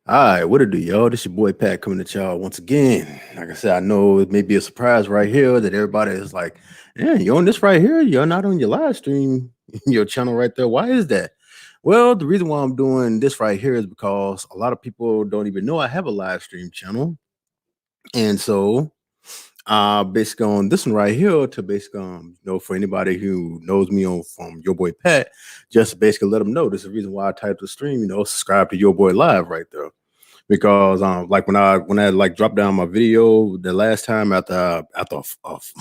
All right, what it do, y'all? This your boy Pat coming at y'all once again. Like I said, I know it may be a surprise right here that everybody is like, "Yeah, you on this right here? You're not on your live stream, your channel right there. Why is that?" Well, the reason why I'm doing this right here is because a lot of people don't even know I have a live stream channel, and so basically on this one right here to basically for anybody who knows me on from your boy Pat, just basically let them know this is the reason why I typed the stream. Subscribe to your boy live right there because like when I like dropped down my video the last time after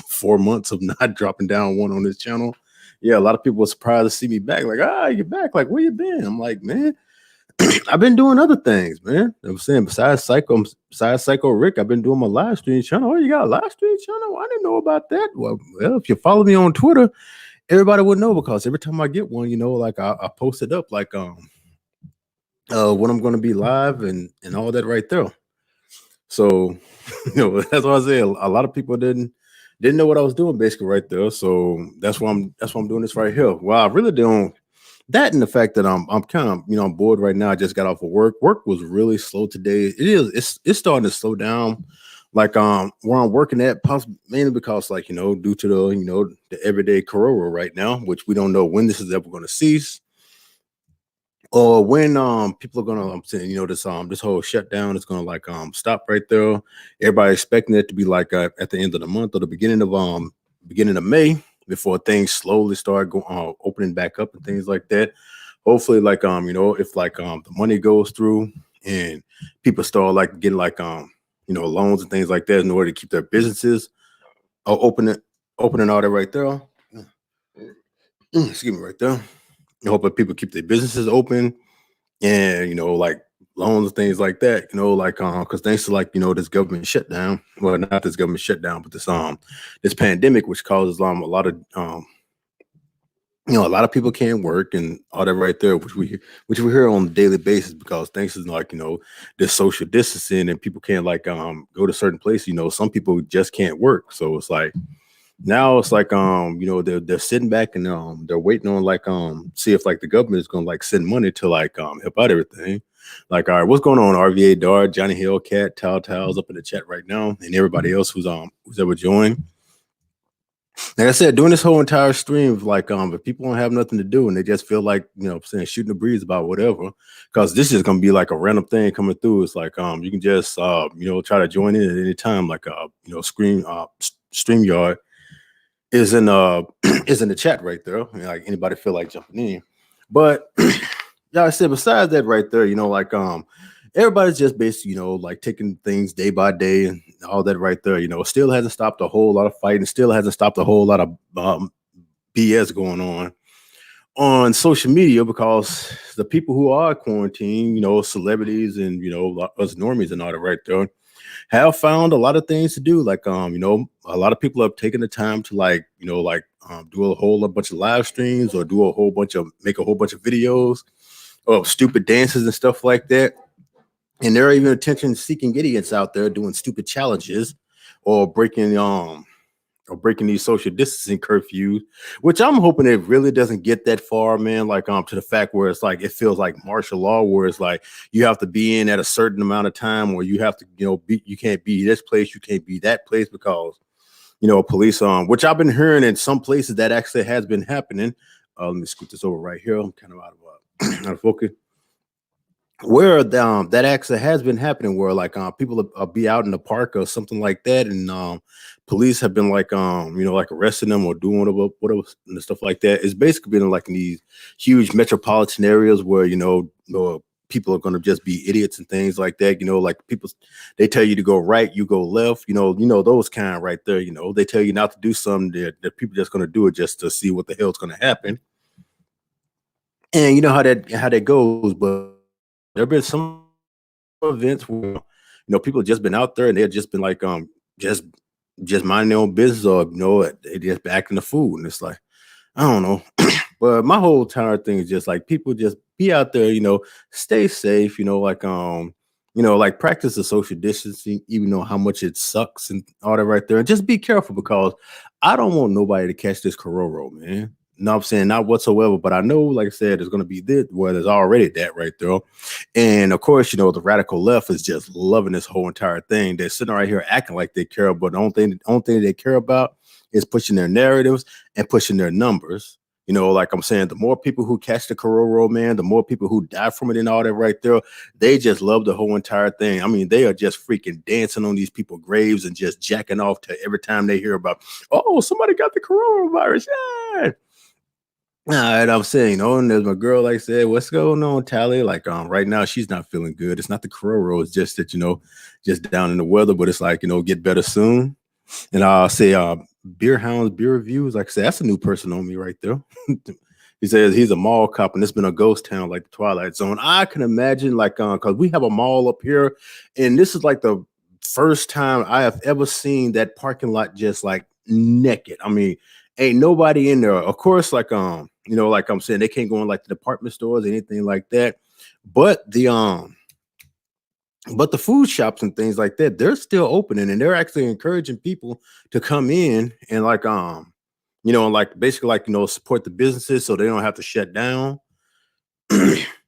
4 months of not dropping down one on this channel, yeah, a lot of people were surprised to see me back, like, you're back, like, where you been? I'm like, man, I've been doing other things, man. You know what I'm saying, besides Psycho Rick, I've been doing my live stream channel. Oh, you got a live stream channel? I didn't know about that. Well, if you follow me on Twitter, everybody would know because every time I get one, like I post it up like when I'm gonna be live and all that right there. So, that's what I say. A lot of people didn't know what I was doing basically right there. So that's why I'm doing this right here. Well, I really don't that and the fact that I'm kind of I'm bored right now. I just got off of work. Work was really slow today. It's starting to slow down. Like where I'm working at, mainly because like due to the everyday corona right now, which we don't know when this is ever going to cease or when people are gonna I'm saying this whole shutdown is gonna like stop right there. Everybody expecting it to be like at the end of the month or the beginning of May before things slowly start opening back up and things like that. Hopefully, like if like the money goes through and people start like getting like loans and things like that in order to keep their businesses opening all that right there. Excuse me, right there. I hope that people keep their businesses open and like loans and things like that, like because thanks to like this government shutdown, well, not this government shutdown, but this pandemic, which causes a lot of a lot of people can't work and all that right there, which we hear on a daily basis because thanks to like this social distancing and people can't like go to certain places. Some people just can't work, so it's like now it's like they're sitting back and they're waiting on like see if like the government is gonna like send money to like help out everything. Like, all right, what's going on? RVA Dart, Johnny Hellcat, Towels up in the chat right now, and everybody else who's ever joined. Like I said, doing this whole entire stream, like if people don't have nothing to do and they just feel like saying shooting the breeze about whatever, because this is gonna be like a random thing coming through. It's like you can just try to join in at any time, like StreamYard is in is in the chat right there. Like anybody feel like jumping in. But yeah, I said besides that right there, like everybody's just basically, like taking things day by day and all that right there, still hasn't stopped a whole lot of fighting, still hasn't stopped a whole lot of BS going on social media because the people who are quarantined, celebrities and us normies and all that right there have found a lot of things to do. Like a lot of people have taken the time to like, do a whole bunch of live streams or make a whole bunch of videos of stupid dances and stuff like that. And there are even attention seeking idiots out there doing stupid challenges or breaking these social distancing curfews, which I'm hoping it really doesn't get that far, man. Like to the fact where it's like it feels like martial law, where it's like you have to be in at a certain amount of time, or you have to, you can't be this place, you can't be that place because police which I've been hearing in some places that actually has been happening. Let me scoot this over right here. I'm kind of out of out of focus where that actually has been happening where like people be out in the park or something like that and police have been like like arresting them or doing whatever and stuff like that. It's basically been like in these huge metropolitan areas where people are going to just be idiots and things like that. Like people, they tell you to go right, you go left, those kind right there. They tell you not to do something that people just going to do it just to see what the hell's going to happen. And you know how that goes. But there have been some events where people have just been out there and they've just been like just minding their own business or they just be acting the fool. And it's like, I don't know. But my whole entire thing is just like people just be out there, stay safe, like practice the social distancing, even though how much it sucks and all that right there. And just be careful because I don't want nobody to catch this corona, man. No, I'm saying not whatsoever, but I know, like I said, there's going to be this, well, there's already that right there. And of course, the radical left is just loving this whole entire thing. They're sitting right here acting like they care, but the only thing they care about is pushing their narratives and pushing their numbers. Like I'm saying, the more people who catch the corona, man, the more people who die from it and all that right there, they just love the whole entire thing. I mean, they are just freaking dancing on these people's graves and just jacking off to every time they hear about, oh, somebody got the coronavirus. Yeah. And I'm saying, and there's my girl, like I said, what's going on, Tally? Like, right now she's not feeling good. It's not the corona, it's just that, just down in the weather, but it's like, get better soon. And I'll say, Beer Hounds Beer Reviews, like I said, that's a new person on me right there. He says he's a mall cop and it's been a ghost town like the Twilight Zone. I can imagine, like, because we have a mall up here, and this is like the first time I have ever seen that parking lot just like naked. I mean, ain't nobody in there. Of course, like like I'm saying, they can't go in like the department stores, anything like that. But the food shops and things like that, they're still opening and they're actually encouraging people to come in and like and like basically like support the businesses so they don't have to shut down.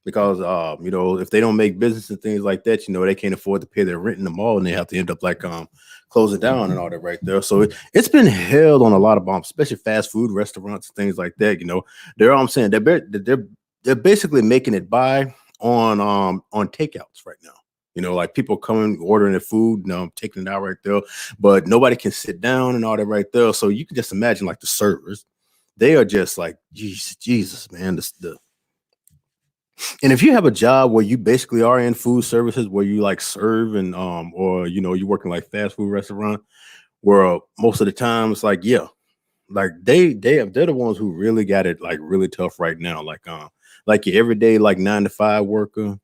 Because if they don't make business and things like that, they can't afford to pay their rent in the mall and they have to end up like closing down and all that right there. So it's been held on a lot of especially fast food restaurants and things like that. I'm saying they're basically making it buy on takeouts right now. Like people coming ordering their food, taking it out right there, but nobody can sit down and all that right there. So you can just imagine like the servers, they are just like Jesus, man. And if you have a job where you basically are in food services, where you like serve and or you're working like fast food restaurant, where most of the time it's like, yeah, like they're the ones who really got it like really tough right now. Like your everyday like 9 to 5 worker.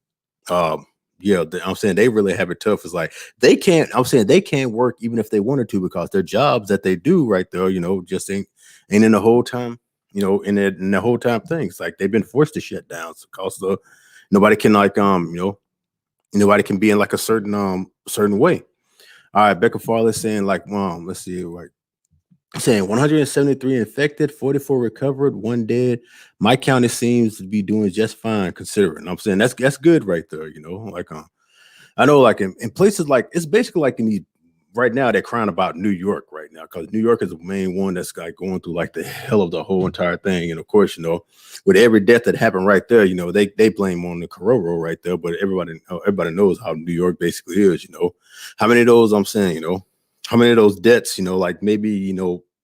Yeah, I'm saying they really have it tough. It's like I'm saying they can't work even if they wanted to, because their jobs that they do right there, just ain't in the whole time, in the whole time things like they've been forced to shut down because nobody can like nobody can be in like a certain way. All right, Becca Farley saying like, let's see, like saying 173 infected, 44 recovered, 1 dead. My county seems to be doing just fine considering. I'm saying that's good right there. Like I know like in places like it's basically like in these right now they're crying about New York right now because New York is the main one that's like going through like the hell of the whole entire thing. And of course, with every death that happened right there, they blame on the corona right there. But everybody knows how New York basically is. How many of those I'm saying, how many of those deaths, like maybe,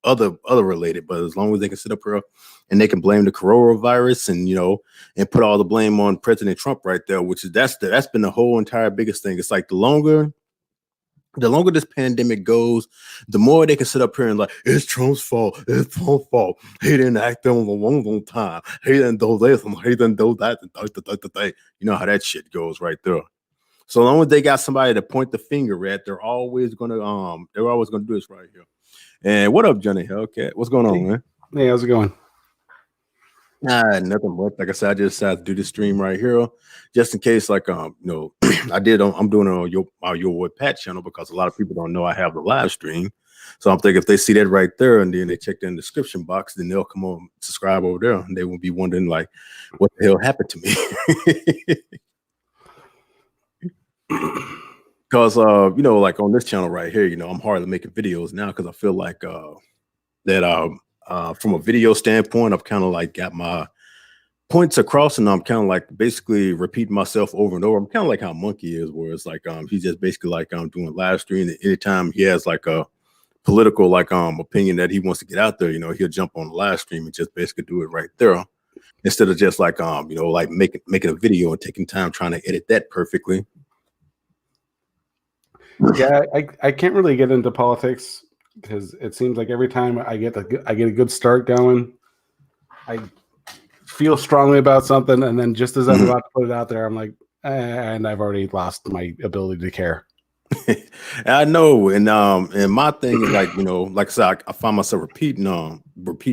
other related, but as long as they can sit up here and they can blame the coronavirus and, and put all the blame on President Trump right there, which is, that's been the whole entire biggest thing. It's like the longer this pandemic goes, the more they can sit up here and like, it's Trump's fault. It's Trump's fault. He didn't act on the long time. He didn't do this and he didn't do that. You know how that shit goes right there. So long as they got somebody to point the finger at, they're always gonna do this right here. And what up, Johnny Hellcat? What's going on, man? Hey, how's it going? Nothing much. Like I said, I just decided to do this stream right here, just in case, like I'm doing it on your boy Pat channel because a lot of people don't know I have the live stream. So I'm thinking if they see that right there and then they check the description box, then they'll come on subscribe over there and they will be wondering like, what the hell happened to me? Because like on this channel right here, I'm hardly making videos now because I feel like that from a video standpoint, I've kind of like got my points across and I'm kind of like basically repeating myself over and over. I'm kind of like how Monkey is, where it's like he's just basically like doing live stream. Anytime he has like a political like opinion that he wants to get out there, he'll jump on the live stream and just basically do it right there. Instead of just like like making a video and taking time trying to edit that perfectly. Yeah, I can't really get into politics because it seems like every time I get a good start going, I feel strongly about something, and then just as I'm about to put it out there, I'm like, and I've already lost my ability to care. I know, and my thing is like like I said, I find myself repeating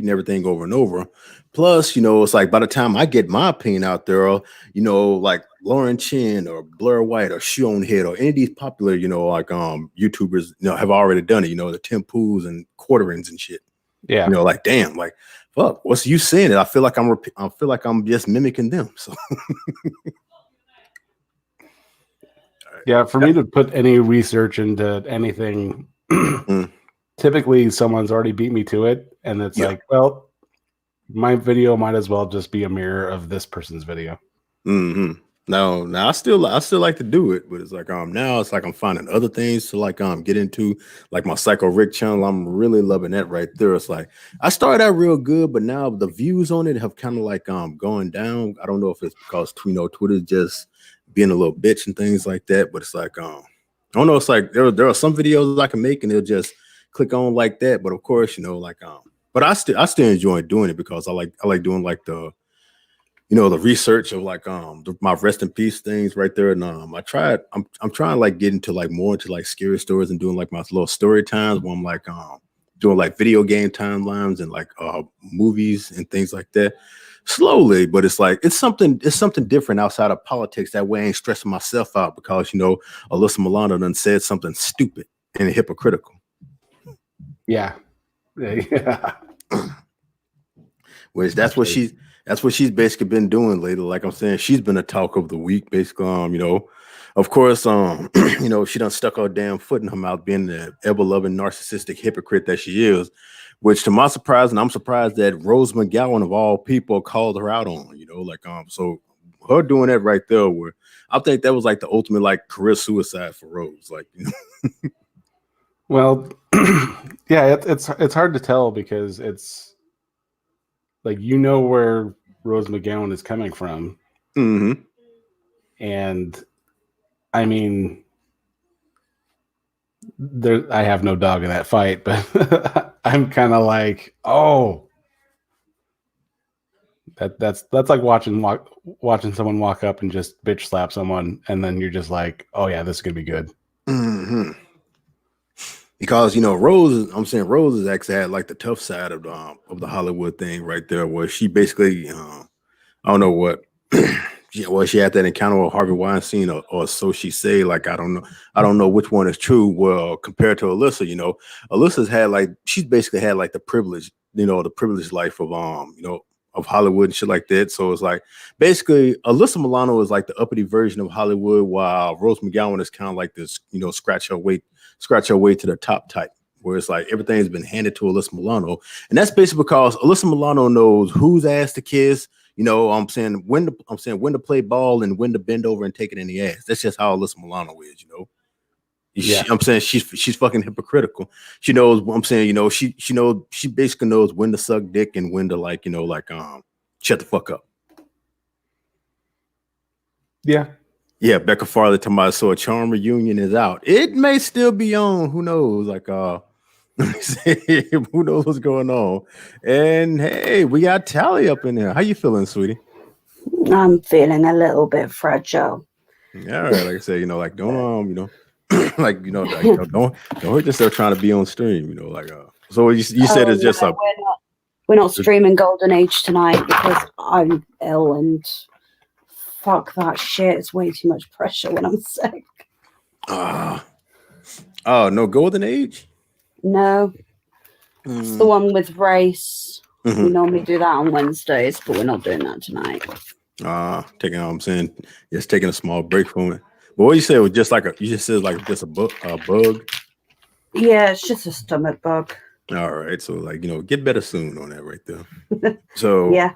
everything over and over. Plus, it's like by the time I get my opinion out there, like Lauren Chin or Blair White or Shonehead or any of these popular, like YouTubers, have already done it. The Tim Pools and Quarterings and shit. Yeah. You know, like damn, like fuck, what's you saying it? I feel like I feel like I'm just mimicking them. So Yeah, for me to put any research into anything, typically someone's already beat me to it, and it's like, well, my video might as well just be a mirror of this person's video. No, I still like to do it, but it's like now it's like I'm finding other things to like get into, like my Psycho Rick channel. I'm really loving that right there. It's like I started out real good, but now the views on it have kind of like going down. I don't know if it's because Twitter's just being a little bitch and things like that, but it's like I don't know. It's like there are some videos I can make and they'll just click on like that, but of course, you know, like but I still enjoy doing it because I like doing like the the research of like my rest in peace things right there. And I'm trying to like get into like more into like scary stories and doing like my little story times where I'm like doing like video game timelines and like movies and things like that slowly. But it's like it's something different outside of politics. That way I ain't stressing myself out because Alyssa Milano done said something stupid and hypocritical. Yeah. Which that's what she's basically been doing lately. Like I'm saying, she's been a talk of the week, basically. Of course, she done stuck her damn foot in her mouth, being the ever-loving narcissistic hypocrite that she is. Which, to my surprise, and I'm surprised that Rose McGowan of all people called her out on. So her doing that right there, where I think that was like the ultimate like career suicide for Rose. Like, Well, yeah, it's hard to tell because it's like where Rose McGowan is coming from, and I mean, I have no dog in that fight, but I'm kind of like, oh, that's like watching someone walk up and just bitch slap someone, and then you're just like, oh yeah, this is gonna be good. Because Rose has actually had like the tough side of the Hollywood thing right there, where she basically I don't know what she had that encounter with Harvey Weinstein, or so she say. Like I don't know which one is true. Well, compared to Alyssa, Alyssa's had she's basically had like the privilege, the privileged life of of Hollywood and shit like that. So it's like basically Alyssa Milano is like the uppity version of Hollywood, while Rose McGowan is kind of like this, scratch her way to the top type, where it's like everything's been handed to Alyssa Milano. And that's basically because Alyssa Milano knows whose ass to kiss, I'm saying when to play ball and when to bend over and take it in the ass. That's just how Alyssa Milano is, Yeah. I'm saying she's fucking hypocritical. She knows what I'm saying, she basically knows when to suck dick and when to shut the fuck up. Yeah. Yeah, Becca Farley talking about, so a charm reunion is out. It may still be on. Who knows? Like, who knows what's going on? And hey, we got Tally up in there. How you feeling, sweetie? I'm feeling a little bit fragile. All right, like I said, like don't don't hurt yourself trying to be on stream. So you said it's just we're not streaming Golden Age tonight because I'm ill and. Fuck that shit. It's way too much pressure when I'm sick. No Golden Age? No. It's the one with race. We normally do that on Wednesdays, but we're not doing that tonight. Just taking a small break from it. But what you said was just like just a bug? Yeah, it's just a stomach bug. All right. So get better soon on that right there. So yeah.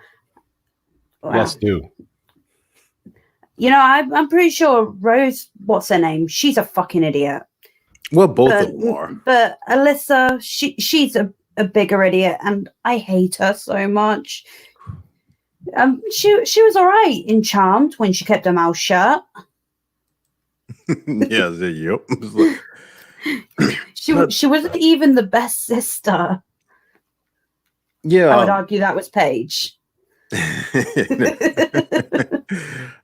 Wow. Yes, do. I'm pretty sure Rose, what's her name? She's a fucking idiot. Well, both of them are. But Alyssa, she's a bigger idiot, and I hate her so much. She was all right in Charmed when she kept her mouth shut. Yeah, yep. She wasn't even the best sister. Yeah, I would argue that was Paige.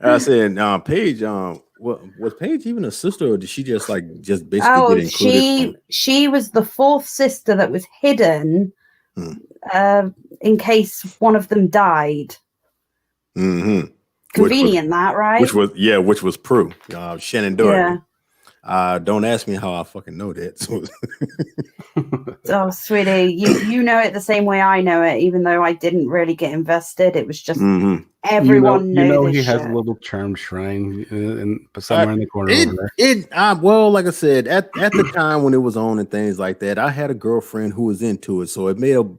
I said, Paige, was Paige even a sister, or did she just basically get included? She was the fourth sister that was hidden in case one of them died. Mm-hmm. Convenient, that right? Which was Prue, Shannon Doherty. Don't ask me how I fucking know that. So, Oh, sweetie, you know it the same way I know it, even though I didn't really get invested. It was just mhm. everyone you know knew he this has shit. a little charm shrine somewhere in the corner over Well, like I said, at the time when it was on and things like that, I had a girlfriend who was into it, so it may have,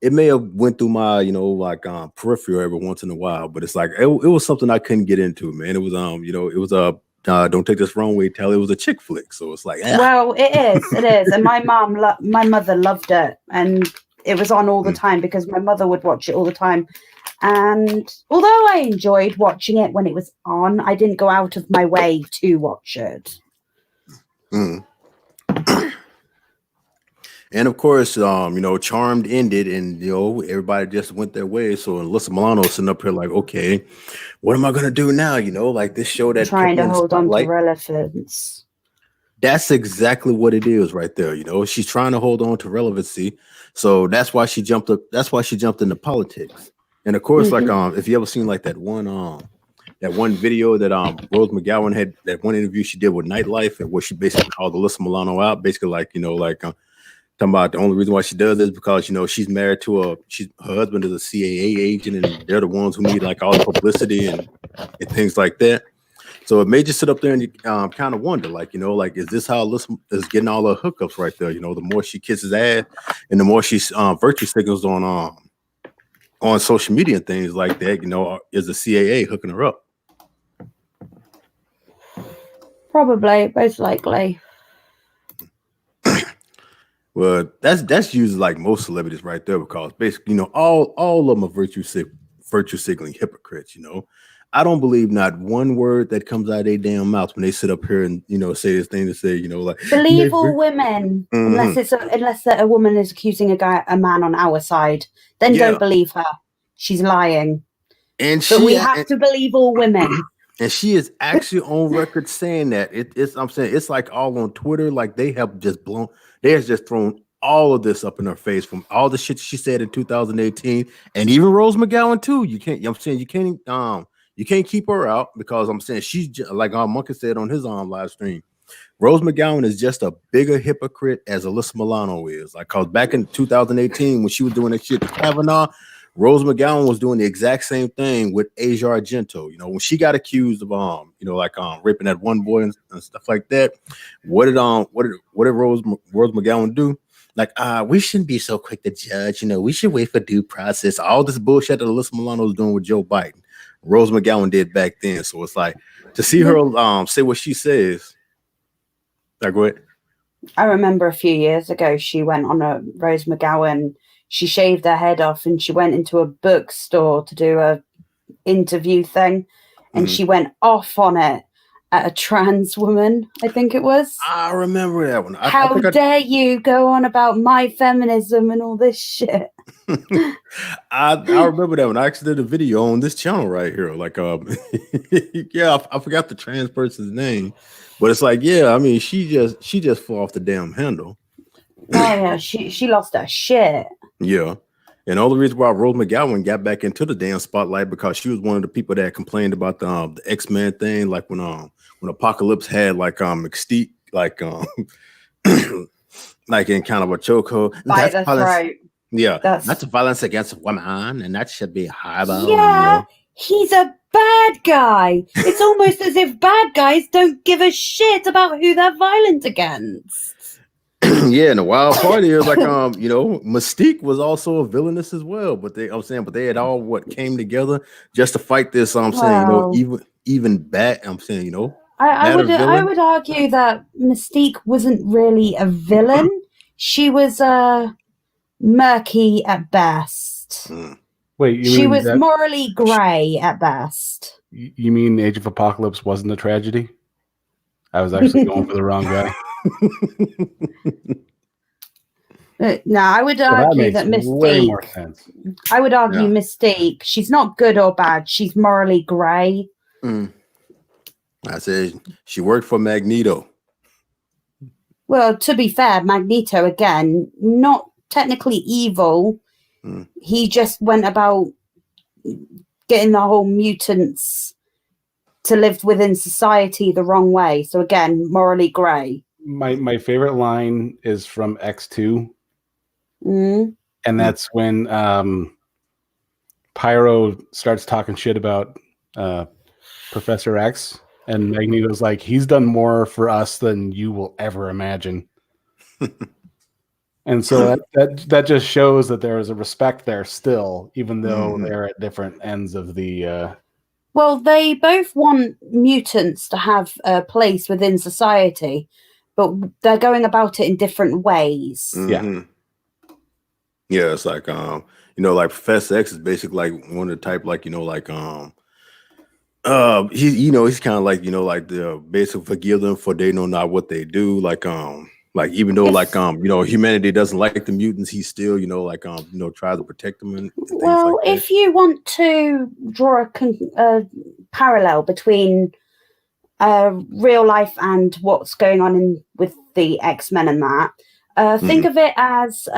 it may have went through my, like peripheral every once in a while, but it's like it was something I couldn't get into, man. It was it was a don't take this wrong way, Tell it was a chick flick, so it's like Well, it is, and my mother loved it, and it was on all the time because my mother would watch it all the time. And although I enjoyed watching it when it was on, I didn't go out of my way to watch it. Mm. And of course, Charmed ended, and everybody just went their way. So Alyssa Milano sitting up here like, okay, what am I gonna do now? Like this show that Trying kept me to in the hold on to spotlight. relevance. That's exactly what it is right there. She's trying to hold on to relevancy. So that's why she jumped up. That's why she jumped into politics. And of course, like if you ever seen like that one video that Rose McGowan had, that one interview she did with Nightlife, and where she basically called Alyssa Milano out, basically like talking about the only reason why she does this because she's married to her husband is a CAA agent, and they're the ones who need like all the publicity and things like that. So it made you sit up there and kind of wonder, like, is this how Alyssa is getting all her hookups right there? The more she kisses ass and the more she virtue signals on social media and things like that, is the CAA hooking her up? Probably, most likely. Well, that's usually like most celebrities right there, because basically, all of them are virtue signaling hypocrites. I don't believe not one word that comes out of their damn mouth when they sit up here and say this thing to say, like believe all women, unless a woman is accusing a man on our side, then don't believe her. She's lying. But we have to believe all women. And she is actually on record saying that. I'm saying it's like all on Twitter, like they have just thrown all of this up in her face from all the shit she said in 2018, and even Rose McGowan too. You can't keep her out, because I'm saying she's just, like Monkey said on his live stream. Rose McGowan is just a bigger hypocrite as Alyssa Milano is. Like, cause back in 2018 when she was doing that shit to Kavanaugh, Rose McGowan was doing the exact same thing with Asia Argento. When she got accused of raping that one boy and stuff like that, what did Rose McGowan do? Like, we shouldn't be so quick to judge. We should wait for due process. All this bullshit that Alyssa Milano was doing with Joe Biden, Rose McGowan did back then. So it's like, to see her say what she says. Go ahead. I remember a few years ago, she went on a Rose McGowan. She shaved her head off and she went into a bookstore to do a interview thing, and she went off on it at a trans woman, I think it was. I remember that one. How dare you go on about my feminism and all this shit? I remember that one. I actually did a video on this channel right here. Like, yeah, I forgot the trans person's name, but it's like, yeah, I mean, she just flew off the damn handle. Oh yeah, she lost her shit. Yeah. And all the reason why Rose McGowan got back into the damn spotlight, because she was one of the people that complained about the X-Men thing, like when Apocalypse had like Mystique like like in kind of a chokehold. Right, that's right. Yeah, that's violence against a woman, and that should be highball. Yeah, he's a bad guy. It's almost as if bad guys don't give a shit about who they're violent against. Yeah, and the wild part is like Mystique was also a villainess as well, but they had all came together just to fight this. Even bad. I would argue that Mystique wasn't really a villain. She was murky at best. Wait, she was morally grey at best. You mean Age of Apocalypse wasn't a tragedy? I was actually going for the wrong guy. No, I would argue that Mystique. Way more sense. I would argue Mystique. She's not good or bad. She's morally grey. I said she worked for Magneto. Well, to be fair, Magneto again, not technically evil. He just went about getting the whole mutants to live within society the wrong way. So again, morally grey. My favorite line is from X2, Mm. and that's when Pyro starts talking shit about Professor X, and Magneto's like, he's done more for us than you will ever imagine. And so that just shows that there is a respect there still, even though they're at different ends of the. Well, they both want mutants to have a place within society, but they're going about it in different ways. Yeah. Yeah, it's like like Professor X is basically like one of the type, like, he's kind of like, like the basic forgive them for they know not what they do. Like even though humanity doesn't like the mutants, he still, tries to protect them and things well, like that. if you want to draw a parallel between real life and what's going on with the X-Men and that, think of it as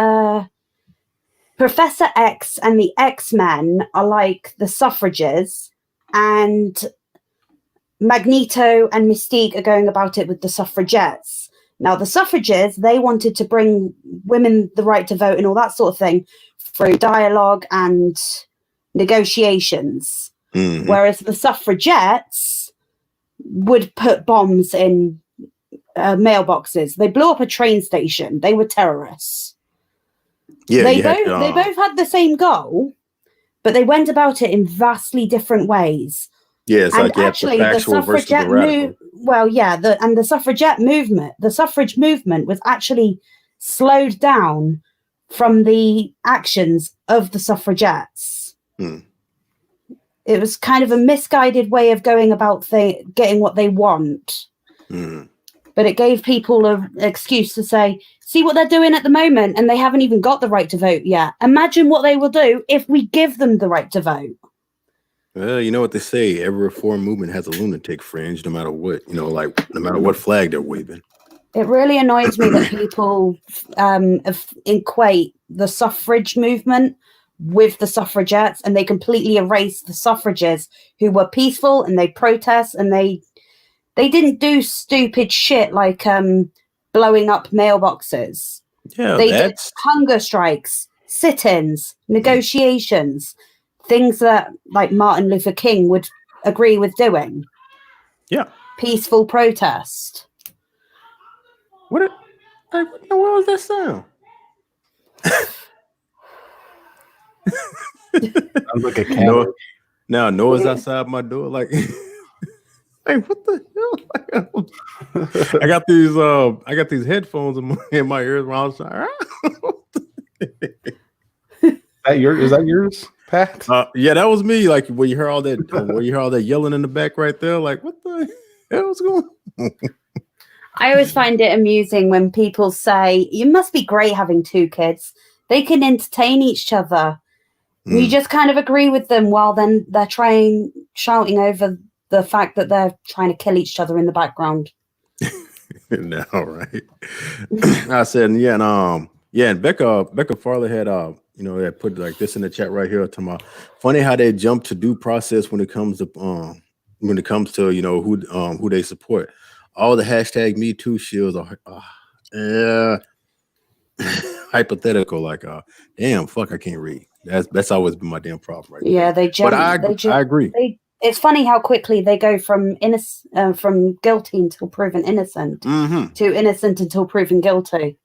Professor X and the X-Men are like the suffrages, and Magneto and Mystique are going about it with the suffragettes. Now, the suffrages, they wanted to bring women the right to vote and all that sort of thing through dialogue and negotiations. Whereas the suffragettes would put bombs in mailboxes. They blew up a train station. They were terrorists. Yeah, they both had the same goal, but they went about it in vastly different ways. Yeah, it's and like actually, the suffragette the suffragette movement, the suffrage movement was actually slowed down from the actions of the suffragettes. It was kind of a misguided way of going about getting what they want. But it gave people an excuse to say, see what they're doing at the moment, and they haven't even got the right to vote yet. Imagine what they will do if we give them the right to vote. Well, you know what they say, every reform movement has a lunatic fringe, no matter what, no matter what flag they're waving. It really annoys me that people equate the suffrage movement with the suffragettes, and they completely erase the suffrages who were peaceful and they protest, and they didn't do stupid shit like blowing up mailboxes. Yeah, they did hunger strikes, sit-ins, negotiations, things that like Martin Luther King would agree with doing. Yeah, peaceful protest. What in the world was that sound? Sounds like a cat. Now Noah's outside my door, like, hey, what the hell? I got these headphones in my ears when I was Is that yours, Pat? Yeah, that was me. Like when you hear all that yelling in the back right there, like, what the hell is going on? I always find it amusing when people say, you must be great having two kids. They can entertain each other. You just kind of agree with them while then they're shouting over the fact that they're trying to kill each other in the background. No, right. I said, and Becca Farley had they put like this in the chat right here. Talking about funny how they jump to due process when it comes to who they support. All the hashtag Me Too shields are hypothetical. Like, damn, fuck, I can't read. That's always been my damn problem, right? Yeah, there. I agree. It's funny how quickly they go from guilty until proven innocent to innocent until proven guilty.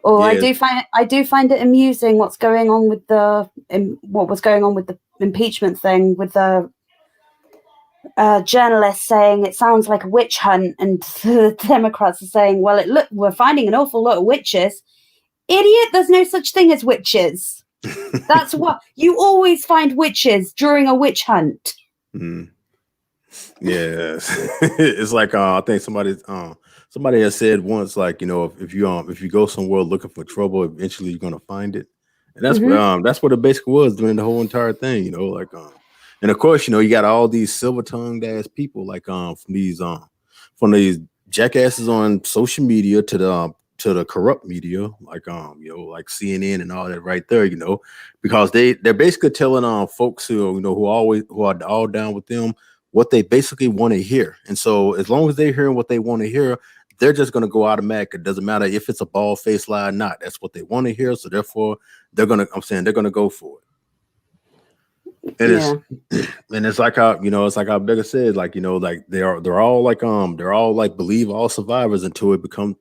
Or yeah. I do find it amusing what was going on with the impeachment thing with the journalists saying it sounds like a witch hunt, and the Democrats are saying, well, we're finding an awful lot of witches. Idiot, there's no such thing as witches. That's what you always find witches during a witch hunt. Yes. It's like I think somebody has said once, like, if you go somewhere looking for trouble, eventually you're gonna find it. And that's what it basically was during the whole entire thing, and of course, you got all these silver-tongued ass people like from these jackasses on social media to the corrupt media, like like CNN and all that right there, because they're basically telling folks who are all down with them what they basically want to hear. And so as long as they're hearing what they want to hear, they're just going to go automatic. It doesn't matter if it's a bald face lie or not. That's what they want to hear. So therefore, they're going to go for it. And it's like how, it's like how Becca said, like, like they're all like believe all survivors until it comes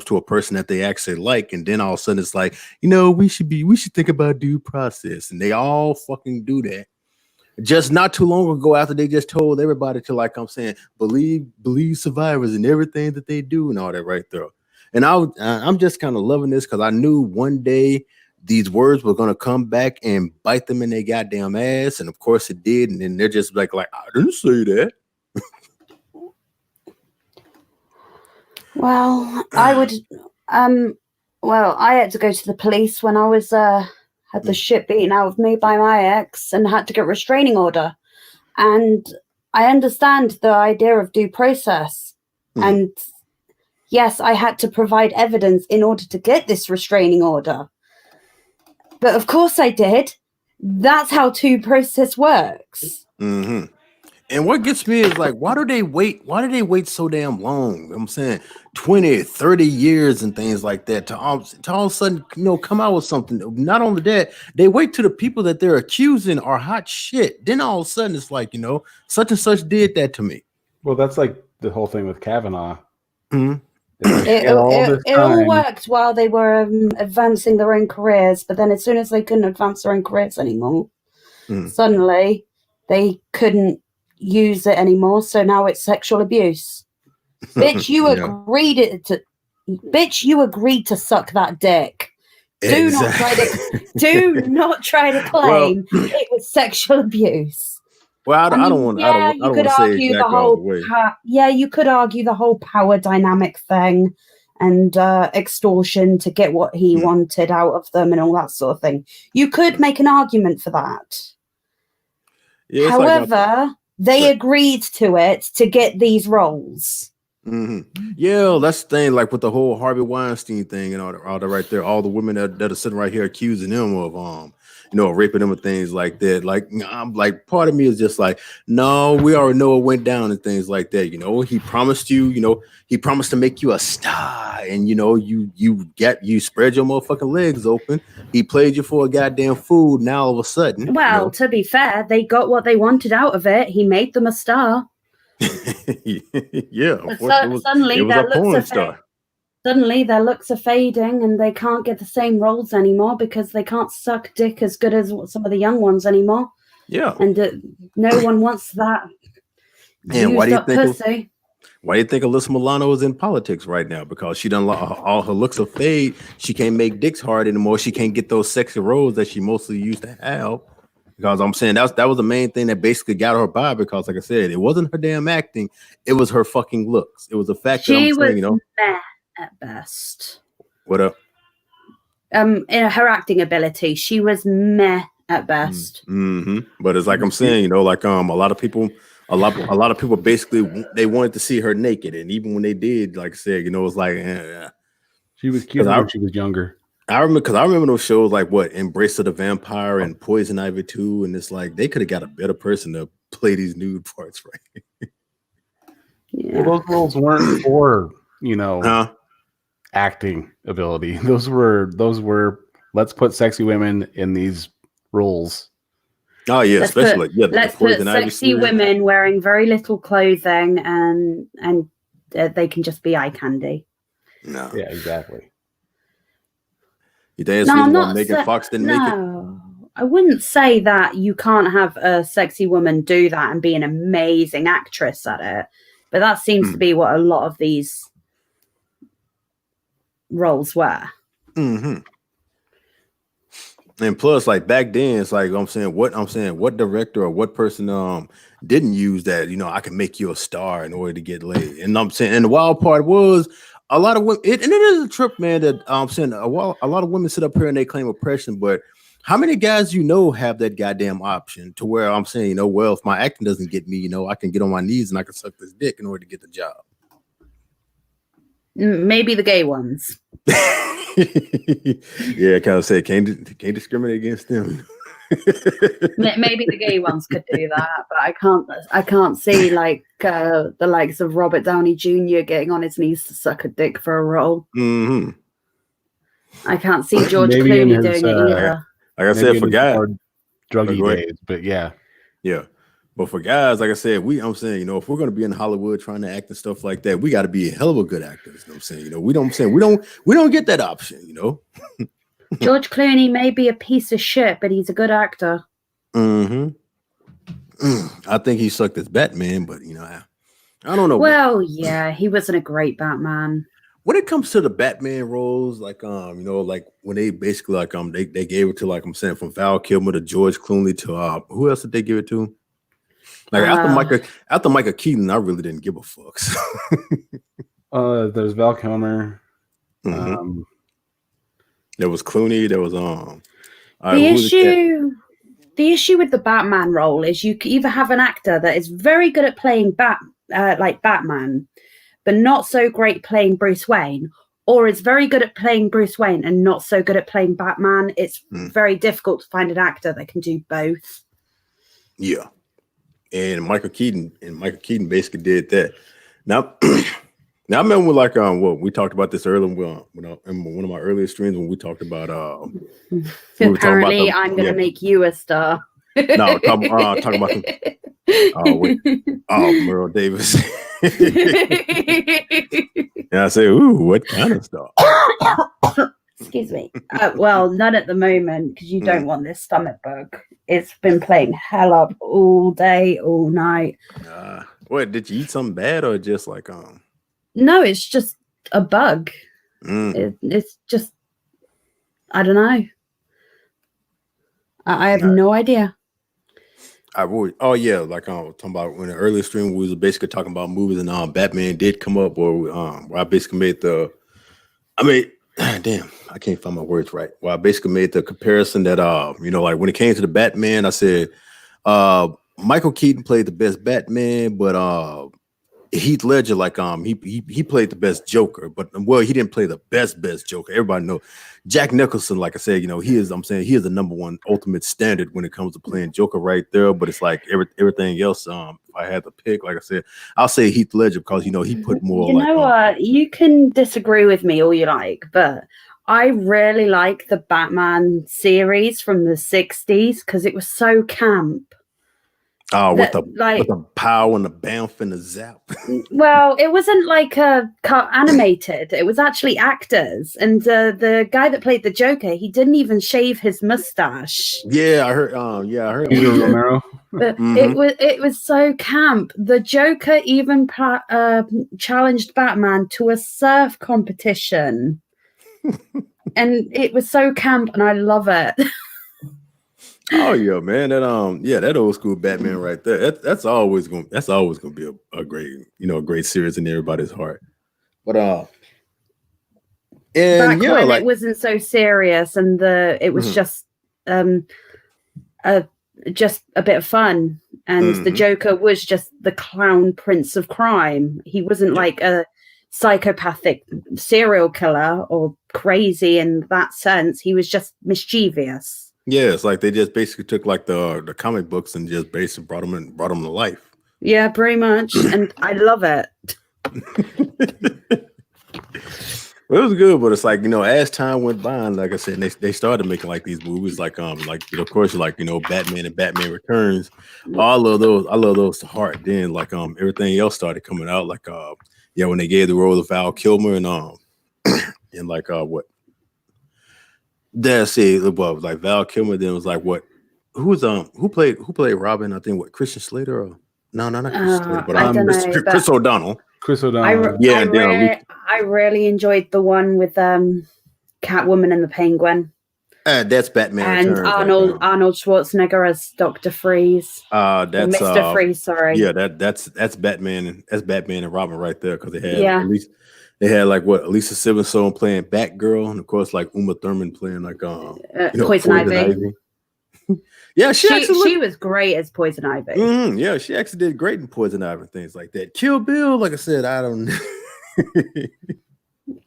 to a person that they actually like. And then all of a sudden it's like, we should think about due process. And they all fucking do that. Just not too long ago, after they just told everybody to, like I'm saying, believe survivors and everything that they do and all that right there. And I'm just kind of loving this because I knew one day these words were gonna come back and bite them in their goddamn ass, and of course it did. And then they're just like I didn't say that. Well, I would. Well, I had to go to the police when I was had the shit beaten out of me by my ex and had to get a restraining order. And I understand the idea of due process. And yes, I had to provide evidence in order to get this restraining order. But of course I did. That's how due process works. Mm-hmm. And what gets me is like, why do they wait? Why do they wait so damn long? I'm saying 20, 30 years and things like that to all of a sudden, come out with something. Not only that, they wait till the people that they're accusing are hot shit. Then all of a sudden it's like, such and such did that to me. Well, that's like the whole thing with Kavanaugh. Mm-hmm. It all worked while they were advancing their own careers, but then as soon as they couldn't advance their own careers anymore, suddenly they couldn't use it anymore. So now it's sexual abuse. Bitch, you agreed you agreed to suck that dick. Do not try to claim it was sexual abuse. Well, I don't want to say exactly all the way. You could argue the whole power dynamic thing and extortion to get what he wanted out of them and all that sort of thing. You could make an argument for that. Yeah, however, they agreed to it to get these roles. Mm-hmm. Yeah, that's the thing. Like with the whole Harvey Weinstein thing and all that right there, all the women that are sitting right here accusing him of raping them and things like that. Like, I'm like, part of me is just like, no, we already know it went down and things like that. He promised you, he promised to make you a star, and you spread your motherfucking legs open. He played you for a goddamn fool. Now all of a sudden, well, to be fair, they got what they wanted out of it. He made them a star. Yeah, suddenly their looks are fading and they can't get the same roles anymore because they can't suck dick as good as some of the young ones anymore. Yeah, and no one wants that. And why do you think Alyssa Milano is in politics right now? Because she done all her looks are fade. She can't make dicks hard anymore. She can't get those sexy roles that she mostly used to have. Because I'm saying that was the main thing that basically got her by. Because, like I said, it wasn't her damn acting; it was her fucking looks. It was the fact that I'm saying, meh at best. What up? In her acting ability, she was meh at best. Mm-hmm. But it's like I'm saying, a lot of people basically they wanted to see her naked, and even when they did, like I said, it's like she was cute when she was younger. I remember those shows like Embrace of the Vampire and Poison Ivy 2, and it's like they could have got a better person to play these nude parts, right? Yeah. Well, those roles weren't for acting ability. Those were let's put sexy women in these roles. Oh yeah, let's put sexy women wearing very little clothing and they can just be eye candy. No. Yeah, exactly. You think it's reason Megan Fox didn't make it? I wouldn't say that you can't have a sexy woman do that and be an amazing actress at it, but that seems to be what a lot of these roles were. Mm-hmm. And plus, like back then, it's like what director or what person didn't use that? I can make you a star in order to get laid. And I'm saying, and the wild part was, a lot of women, and it is a trip, man, that I'm saying a lot of women sit up here and they claim oppression, but how many guys have that goddamn option to where I'm saying, well, if my acting doesn't get me, I can get on my knees and I can suck this dick in order to get the job. Maybe the gay ones. Yeah, I kind of say can't discriminate against them. Maybe the gay ones could do that, but I can't see like the likes of Robert Downey Jr. getting on his knees to suck a dick for a role. Mm-hmm. I can't see George Maybe in Clooney his, doing it either. Like I said, for guys, druggy go ahead. days, but yeah. But for guys, like I said, I'm saying, if we're gonna be in Hollywood trying to act and stuff like that, we got to be a hell of a good actors. You know what I'm saying? We don't get that option. George Clooney may be a piece of shit, but he's a good actor. Mm-hmm. I think he sucked as Batman, but I don't know. Well, yeah, he wasn't a great Batman. When it comes to the Batman roles, like like when they basically like they gave it to, like I'm saying, from Val Kilmer to George Clooney to who else did they give it to? Like after Michael Keaton, I really didn't give a fuck. There's Val Kilmer. Mm-hmm. There was Clooney. There was the issue with the Batman role is you can either have an actor that is very good at playing like Batman, but not so great playing Bruce Wayne, or is very good at playing Bruce Wayne and not so good at playing Batman. It's very difficult to find an actor that can do both. Yeah. And Michael Keaton basically did that. Now, now I remember like we talked about this earlier in one of my earlier streams when we talked about apparently I'm gonna make you a star. No, talking about Merle Davis. And I say, ooh, what kind of star? Excuse me. Well, none at the moment, because you don't want this stomach bug. It's been playing hell up all day, all night. What, did you eat something bad or just like No, it's just a bug. It's just, I don't know. I have no idea. Oh yeah, like talking about when the earlier stream we was basically talking about movies and Batman did come up, or where I basically made damn, I can't find my words right. Well, I basically made the comparison that like when it came to the Batman, I said Michael Keaton played the best Batman, but Heath Ledger, like he played the best Joker, but he didn't play the best Joker. Everybody know Jack Nicholson, like I said, he is the number one ultimate standard when it comes to playing Joker right there. But it's like everything else. If I had to pick, like I said, I'll say Heath Ledger because he put more. You know what? You can disagree with me all you like, but I really like the Batman series from the 60s because it was so camp. Oh, with the pow and the bounce and the zap. Well, it wasn't like animated. It was actually actors. And the guy that played the Joker, he didn't even shave his mustache. Yeah, I heard. Peter Romero. But it was so camp. The Joker even challenged Batman to a surf competition, and it was so camp, and I love it. Oh yeah, man! That old school Batman right there. That's always gonna be a great great series in everybody's heart. But and back when it wasn't so serious, and it was just a bit of fun, and the Joker was just the clown prince of crime. He wasn't like a psychopathic serial killer or crazy in that sense. He was just mischievous. Yeah, it's like they just basically took like the comic books and just basically brought them to life. Yeah, pretty much, and I love it. Well, it was good, but it's like as time went by, and like I said, they started making like these movies, like of course, like Batman and Batman Returns. I love those to heart. Then like everything else started coming out, like when they gave the role of Val Kilmer and and like what. That's it. Well, like Val Kilmer. Then was like what? Who played Robin? I think what Christian Slater or not Christian Slater, but Chris O'Donnell. Chris O'Donnell. I really enjoyed the one with Catwoman and the Penguin. That's Batman and Returns, Arnold Schwarzenegger as Dr. Freeze. That's Mr. Freeze. Sorry. Yeah, that's Batman. That's Batman and Robin right there because they had They had like Lisa Silverstone playing Batgirl, and of course like Uma Thurman playing like Poison Ivy. Yeah, she was great as Poison Ivy. Yeah, she actually did great in Poison Ivy and things like that. Kill Bill, like I said, I don't.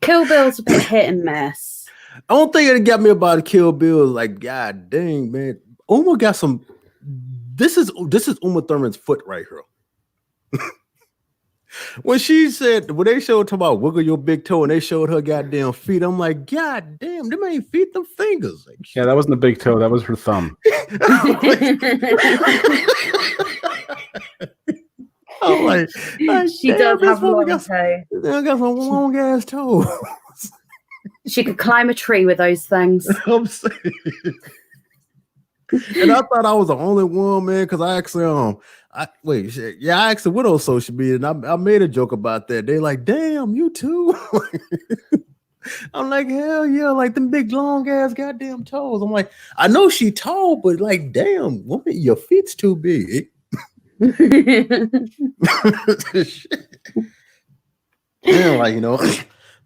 Kill Bill's a bit hit and miss. I don't think it got me about Kill Bill. Like, god dang, man, Uma got some. This is Uma Thurman's foot right here. When she said, when they showed talking about wiggle your big toe and they showed her goddamn feet, I'm like, God damn, them ain't feet, them fingers. Like, Yeah, that wasn't the big toe. That was her thumb. I'm like, She does damn, have a long got toe. some long ass toes. She could climb a tree with those things. I'm saying. And I thought I was the only one, man, because I actually I asked the widow social media, and I made a joke about that. They like, damn, you too. I'm like, hell yeah, like them big long ass goddamn toes. I'm like, I know she tall, but like, damn, woman, your feet's too big. Yeah, like, you know,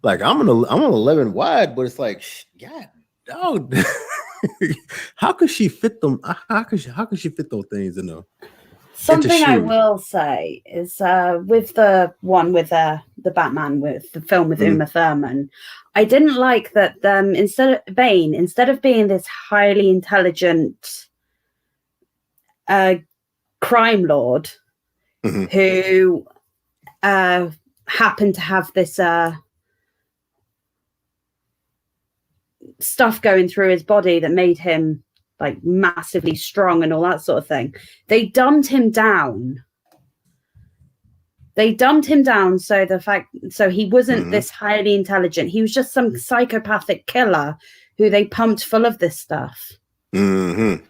like I'm an 11 wide, but it's like, God, dog. How could she fit them? How could she fit those things in the Something I shoes? will say is with the one with the Batman, with the film with Uma Thurman, I didn't like that instead of being this highly intelligent crime lord who happened to have this stuff going through his body that made him like massively strong and all that sort of thing, they dumbed him down. So he wasn't this highly intelligent. He was just some psychopathic killer who they pumped full of this stuff. That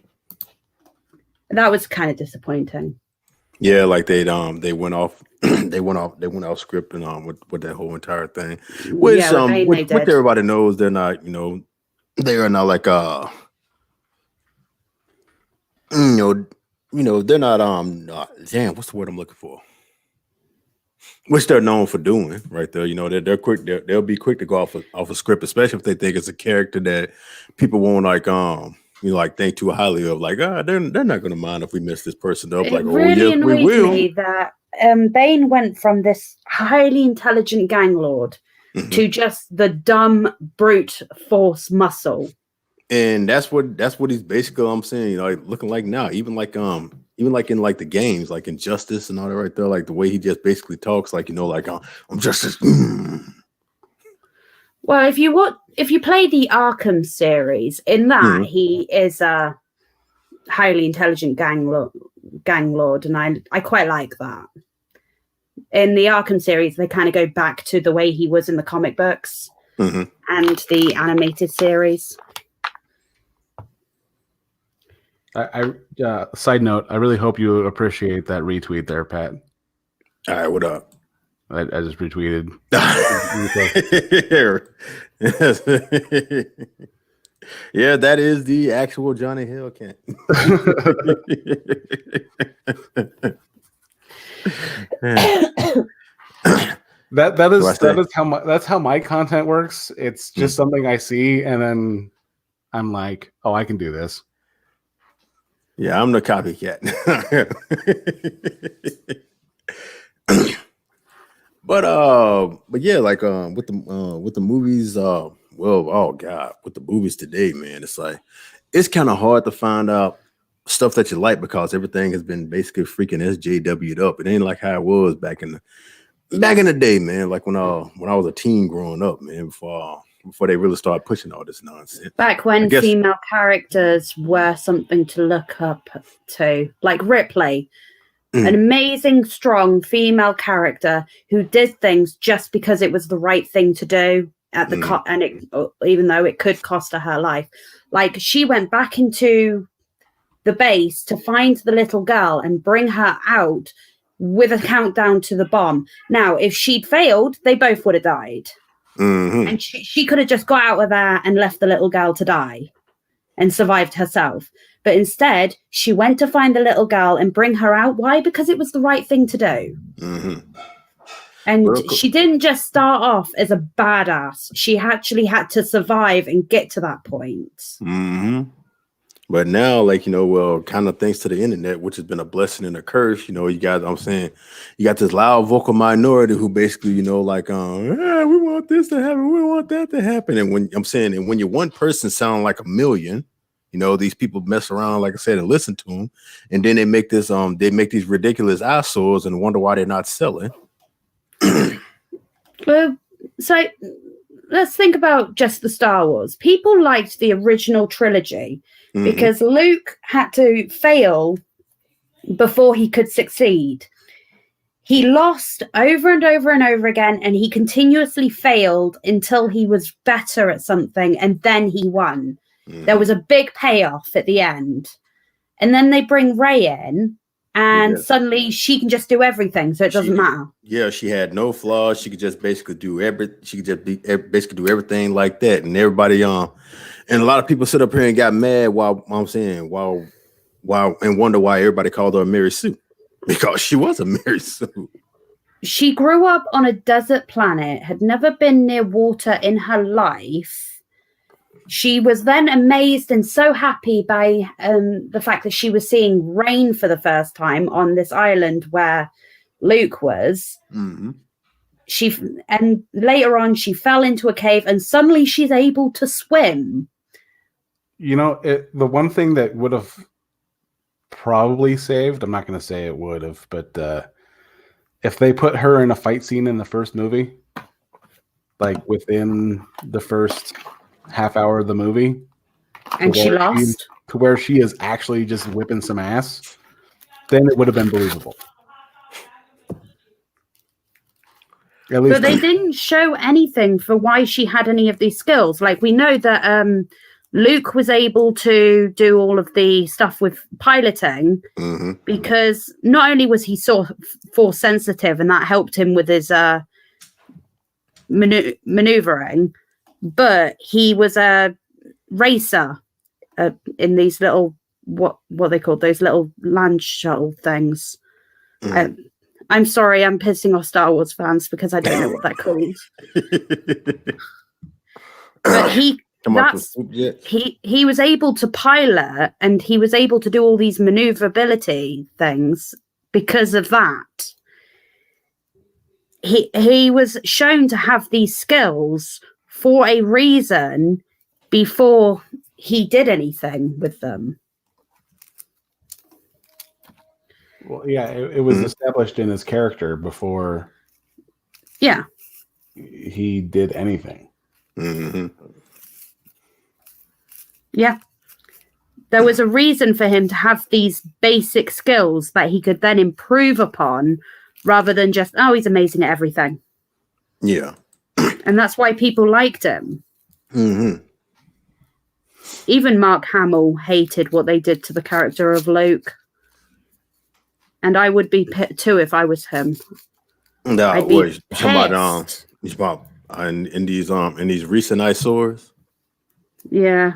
was kind of disappointing. Yeah, like they went off they went off script and with that whole entire thing. Which which everybody knows they're not, you know, they are not like you know, they're not damn, what's the word I'm looking for? Which they're known for doing right there. You know, they're quick, they'll be quick to go off a script, especially if they think it's a character that people won't like you know, like think too highly of, like, they're not gonna mind if we mess this person up. Like, really yes, we will. Me that Bane went from this highly intelligent gang lord to just the dumb brute force muscle. And that's what he's basically, I'm saying, you know, like, looking like now, even like in like the games, like Injustice and all that right there, like the way he just basically talks, like, you know, like I'm Justice. Well, if you play the Arkham series, in that he is a highly intelligent gang lord, and I quite like that. In the Arkham series, they kind of go back to the way he was in the comic books and the animated series. I side note, I really hope you appreciate that retweet there, Pat. All right, what up? I just retweeted. Yeah, that is the actual Johnny Hellcat. That's how my content works. It's just something I see, and then I'm like, oh, I can do this. Yeah, I'm the copycat. But yeah, like with the movies, with the movies today, man, it's like it's kind of hard to find out stuff that you like because everything has been basically freaking SJW'd up. It ain't like how it was back in the day, man. Like when I was a teen growing up, man, before they really started pushing all this nonsense. Back when female characters were something to look up to, like Ripley, an amazing, strong female character who did things just because it was the right thing to do at the and it, even though it could cost her life. Like, she went back into the base to find the little girl and bring her out with a countdown to the bomb. Now, if she'd failed, they both would have died. And she could have just got out of there and left the little girl to die and survived herself. But instead, she went to find the little girl and bring her out. Why? Because it was the right thing to do. And she didn't just start off as a badass. She actually had to survive and get to that point. But now, like, you know, well, kind of thanks to the internet, which has been a blessing and a curse, you know, you got this loud vocal minority who basically, you know, like, we want this to happen, we want that to happen. And when you're one person sounding like a million, You know, these people mess around, like I said, and listen to them, and then they make this they make these ridiculous eyesores and wonder why they're not selling. Well, so let's think about just the Star Wars. People liked the original trilogy because Luke had to fail before he could succeed. He lost over and over and over again, and he continuously failed until he was better at something, and then he won. There was a big payoff at the end. And then they bring Rey in, and suddenly she can just do everything, so it doesn't matter. Yeah, she had no flaws. She could just basically do basically do everything like that. And everybody and a lot of people sit up here and got mad while and wonder why everybody called her Mary Sue. Because she was a Mary Sue. She grew up on a desert planet, had never been near water in her life. She was then amazed and so happy by the fact that she was seeing rain for the first time on this island where Luke was. And later on, she fell into a cave, and suddenly she's able to swim. You know, the one thing that would have probably saved, I'm not going to say it would have, but if they put her in a fight scene in the first movie, like within the first half hour of the movie, and she lost to where she is actually just whipping some ass, then it would have been believable. At least, but they didn't show anything for why she had any of these skills. Like, we know that Luke was able to do all of the stuff with piloting because not only was he so force sensitive, and that helped him with his maneuvering, but he was a racer in these little what they called those little land shuttle things. I'm sorry, I'm pissing off Star Wars fans because I don't know what they're called. But he was able to pilot, and he was able to do all these maneuverability things because of that. He was shown to have these skills for a reason before he did anything with them. Well, yeah, it was established in his character before he did anything. Yeah. There was a reason for him to have these basic skills that he could then improve upon rather than just, oh, he's amazing at everything. Yeah. And that's why people liked him. Even Mark Hamill hated what they did to the character of Luke. And I would be too if I was him. No, in these recent eyesores. Yeah.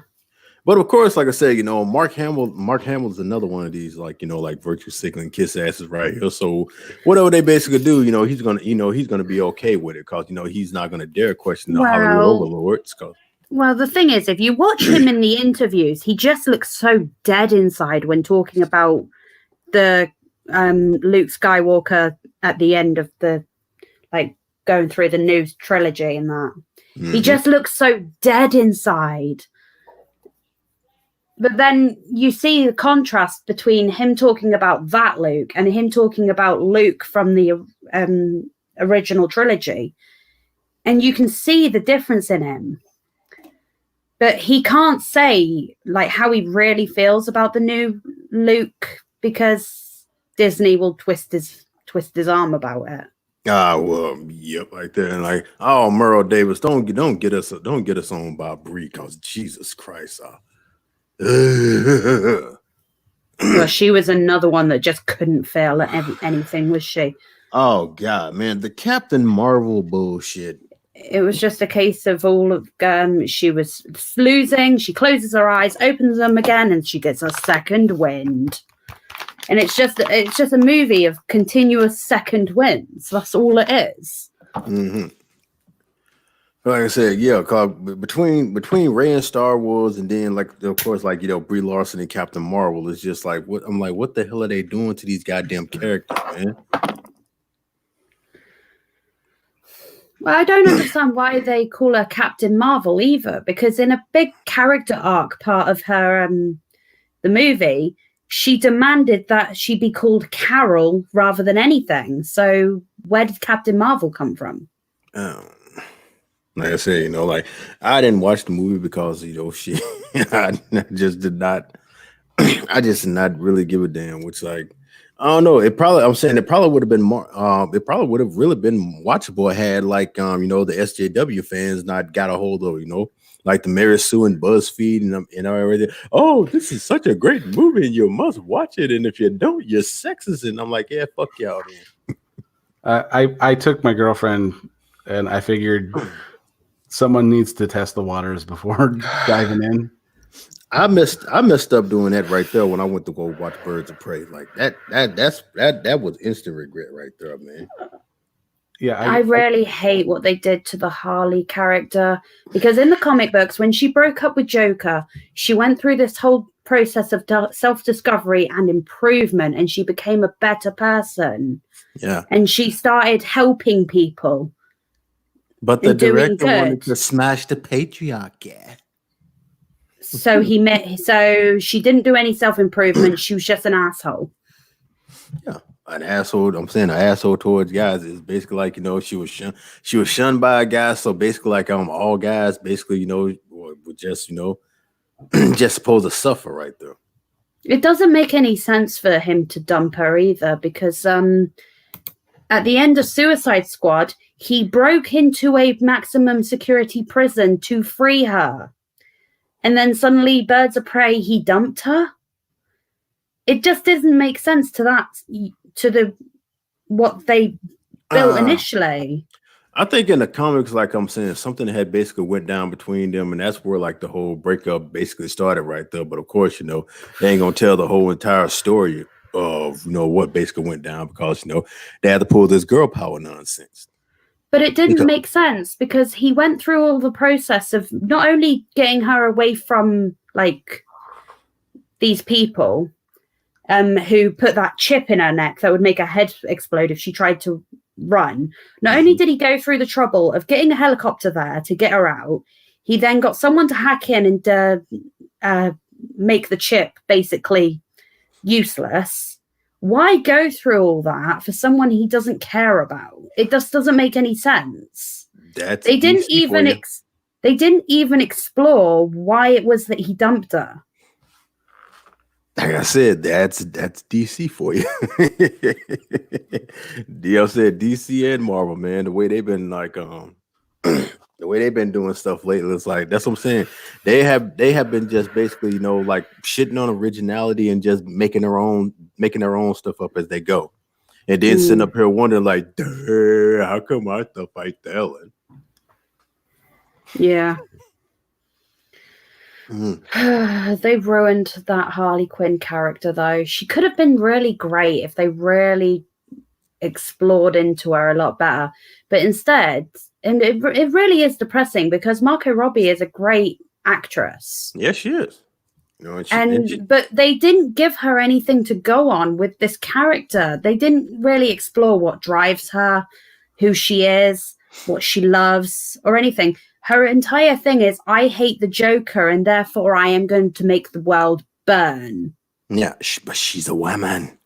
But of course, like I said, you know, Mark Hamill's another one of these, like, you know, like virtue signaling kiss asses right here. So whatever they basically do, you know, he's gonna be okay with it, because, you know, he's not gonna dare question the Hollywood overlords. Well, the thing is, if you watch him in the interviews, he just looks so dead inside when talking about the Luke Skywalker at the end of the, like, going through the new trilogy and that. He just looks so dead inside. But then you see the contrast between him talking about that Luke and him talking about Luke from the original trilogy. And you can see the difference in him. But he can't say, like, how he really feels about the new Luke, because Disney will twist his arm about it. Yep, right there. And like, oh, Merle Davis, don't get us on by Brie, because Jesus Christ. Well, she was another one that just couldn't fail at anything, was she? Oh God, man, the Captain Marvel bullshit. It was just a case of all of she was losing. She closes her eyes, opens them again, and she gets a second wind. And it's just a movie of continuous second wins. That's all it is. Like I said, yeah, cause between Rey and Star Wars, and then, like, of course, like, you know, Brie Larson and Captain Marvel, is just like, what I'm like, what the hell are they doing to these goddamn characters, man? Well, I don't understand why they call her Captain Marvel either, because in a big character arc part of her the movie, she demanded that she be called Carol rather than anything. So where did Captain Marvel come from? Like I said, like I didn't watch the movie because I just did not. I just did not really give a damn. Which like I don't know. It probably would have been more. It probably would have really been watchable had like the SJW fans not got a hold of like the Mary Sue and BuzzFeed and everything. Oh, this is such a great movie and you must watch it. And if you don't, you're sexist. And I'm like, yeah, fuck y'all. I took my girlfriend and I figured someone needs to test the waters before diving in. I messed up doing that right there when I went to go watch Birds of Prey. Like that was instant regret right there, man. Yeah, I really hate what they did to the Harley character, because in the comic books, when she broke up with Joker, she went through this whole process of self-discovery and improvement, and she became a better person. Yeah. And she started helping people. But the director wanted to smash the patriarchy. So so she didn't do any self-improvement. She was just an asshole. Yeah. An asshole. I'm saying an asshole towards guys is basically like, she was shunned by a guy. So basically like all guys basically, were just, just supposed to suffer right there. It doesn't make any sense for him to dump her either, because at the end of Suicide Squad, he broke into a maximum security prison to free her. And then suddenly Birds of Prey, he dumped her. It just doesn't make sense to what they built initially. I think in the comics, like I'm saying, something had basically went down between them, and that's where like the whole breakup basically started right there. But of course, they ain't gonna tell the whole entire story of what basically went down, because they had to pull this girl power nonsense. But it didn't make sense, because he went through all the process of not only getting her away from like these people who put that chip in her neck that would make her head explode if she tried to run. Not only did he go through the trouble of getting a helicopter there to get her out, he then got someone to hack in and make the chip basically useless. Why go through all that for someone he doesn't care about? It just doesn't make any sense. They didn't even explore why it was that he dumped her. Like I said, that's DC for you. DL said DC and Marvel, man. The way they've been like the way they've been doing stuff lately, it's like that's what I'm saying. They have been just basically, like shitting on originality and just making their own stuff up as they go. And then sitting up here wondering, like, how come our stuff ain't telling? Yeah. They've ruined that Harley Quinn character, though. She could have been really great if they really explored into her a lot better. But instead, and it really is depressing, because Margot Robbie is a great actress. Yes, she is. But they didn't give her anything to go on with this character. They didn't really explore what drives her, who she is, what she loves, or anything. Her entire thing is, I hate the Joker, and therefore I am going to make the world burn. Yeah, but she's a woman.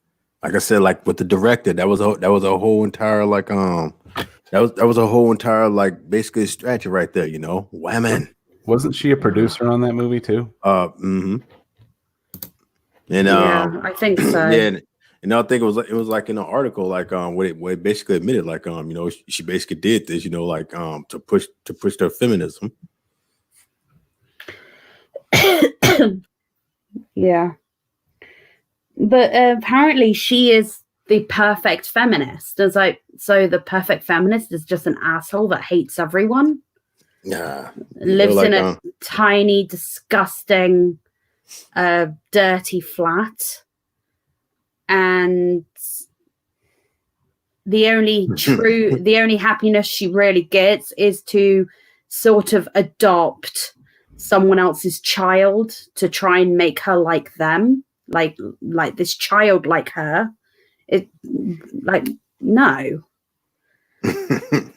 Like I said, like with the director, that was a whole entire like that was a whole entire like basically strategy right there. Women. Wasn't she a producer on that movie too? Mm-hmm. And yeah, I think so. Yeah, and I think it was like in an article, like where it basically admitted, like she basically did this, like to push their feminism. Yeah, but apparently she is the perfect feminist. It's like, so the perfect feminist is just an asshole that hates everyone. Yeah, lives in a tiny, disgusting, dirty flat, and the only happiness she really gets is to sort of adopt someone else's child to try and make her like them, like this child like her. It like no.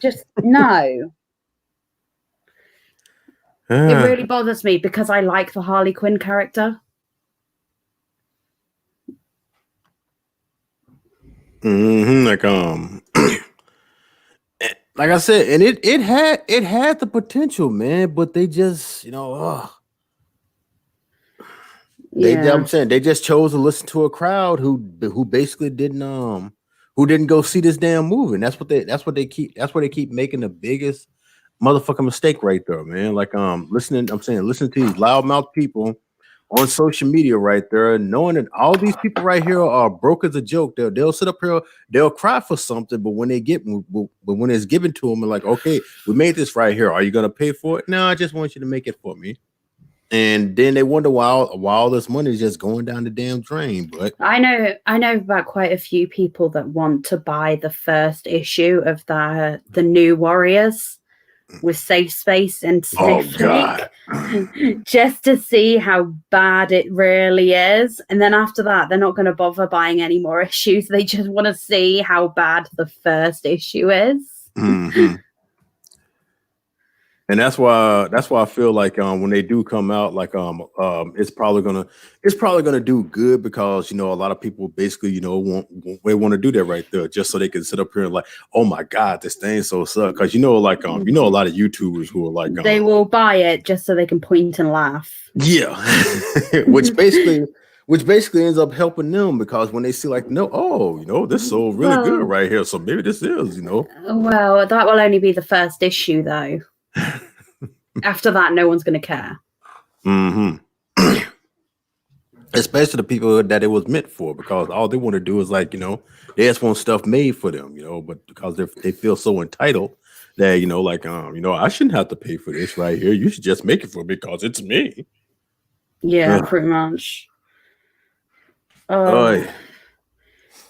Just no. It really bothers me because I like the Harley Quinn character. Like like I said, and it had the potential, man, but they just, I'm saying they just chose to listen to a crowd who basically didn't go see this damn movie. And that's what they keep making the biggest motherfucking mistake right there, man. Like listen to these loudmouth people on social media right there, knowing that all these people right here are broke as a joke. They'll sit up here, they'll cry for something, but when when it's given to them, and like, okay, we made this right here. Are you gonna pay for it? No, I just want you to make it for me. And then they wonder why all this money is just going down the damn drain. But I know about quite a few people that want to buy the first issue of the New Warriors with Safe Space and Snowflake just to see how bad it really is. And then after that, they're not going to bother buying any more issues. They just want to see how bad the first issue is. Mm-hmm. And that's why I feel like when they do come out, like it's probably gonna do good, because a lot of people basically want to do that right there just so they can sit up here and like, oh my god, this thing so sucks, because a lot of YouTubers who are like they will buy it just so they can point and laugh. Yeah, which basically ends up helping them, because when they see like, this is so really good right here, so maybe this is Well, that will only be the first issue though. After that, no one's going to care. Mm-hmm. Especially the people that it was meant for, because all they want to do is like, they just want stuff made for them, but because they feel so entitled that, I shouldn't have to pay for this right here. You should just make it for me because it's me. Yeah, pretty much. What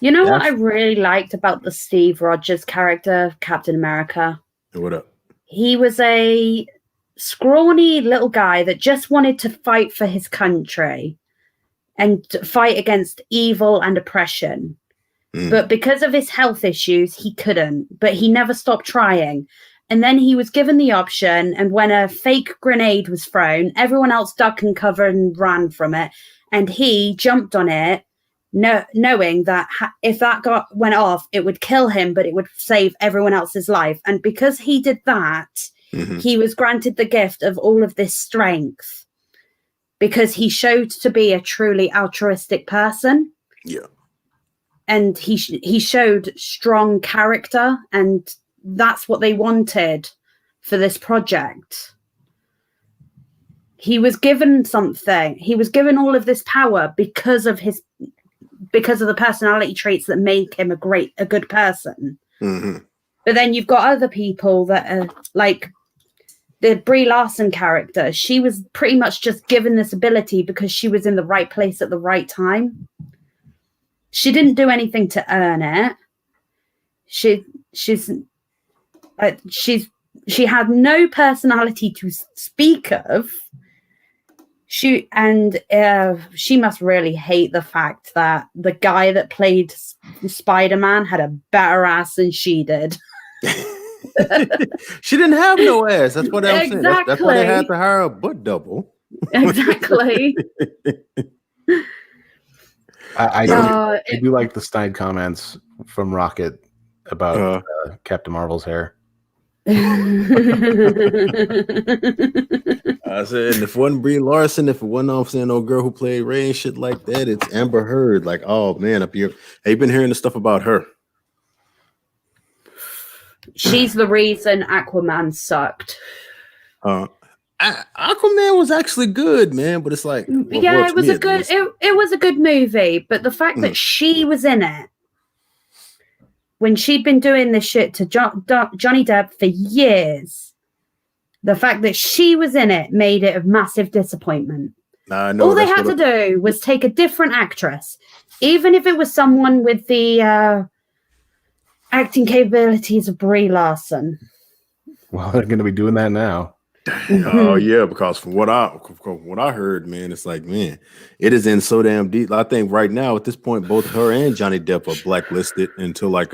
I really liked about the Steve Rogers character of Captain America? What up? He was a scrawny little guy that just wanted to fight for his country and fight against evil and oppression. But because of his health issues, he couldn't. But he never stopped trying. And then he was given the option, and when a fake grenade was thrown, everyone else ducked and covered and ran from it. And he jumped on it, knowing that if that went off, it would kill him, but it would save everyone else's life. And because he did that, he was granted the gift of all of this strength, because he showed to be a truly altruistic person. Yeah. And he showed strong character, and that's what they wanted for this project. He was given something. He was given all of this power because of the personality traits that make him a good person. Mm-hmm. But then you've got other people that are like the Brie Larson character. She was pretty much just given this ability because she was in the right place at the right time. She didn't do anything to earn it. She had no personality to speak of. She must really hate the fact that the guy that played Spider-Man had a better ass than she did. She didn't have no ass. That's what I'm saying. That's why they had to hire a butt double. Exactly. I do like the snide comments from Rocket about Captain Marvel's hair. I said, and if it wasn't Brie Larson, if it wasn't no girl who played Ray and shit like that, it's Amber Heard. Like, oh man, up here, have you been hearing the stuff about her? She's the reason Aquaman sucked. Aquaman was actually good, man, but it's like, it was it was a good movie, but the fact that she was in it when she'd been doing this shit to Johnny Depp for years, the fact that she was in it made it a massive disappointment. All they had to do was take a different actress, even if it was someone with the acting capabilities of Brie Larson. Well, they're going to be doing that now. Oh yeah, because from what I heard, man, it's like, man, it is in so damn deep. I think right now at this point, both her and Johnny Depp are blacklisted until like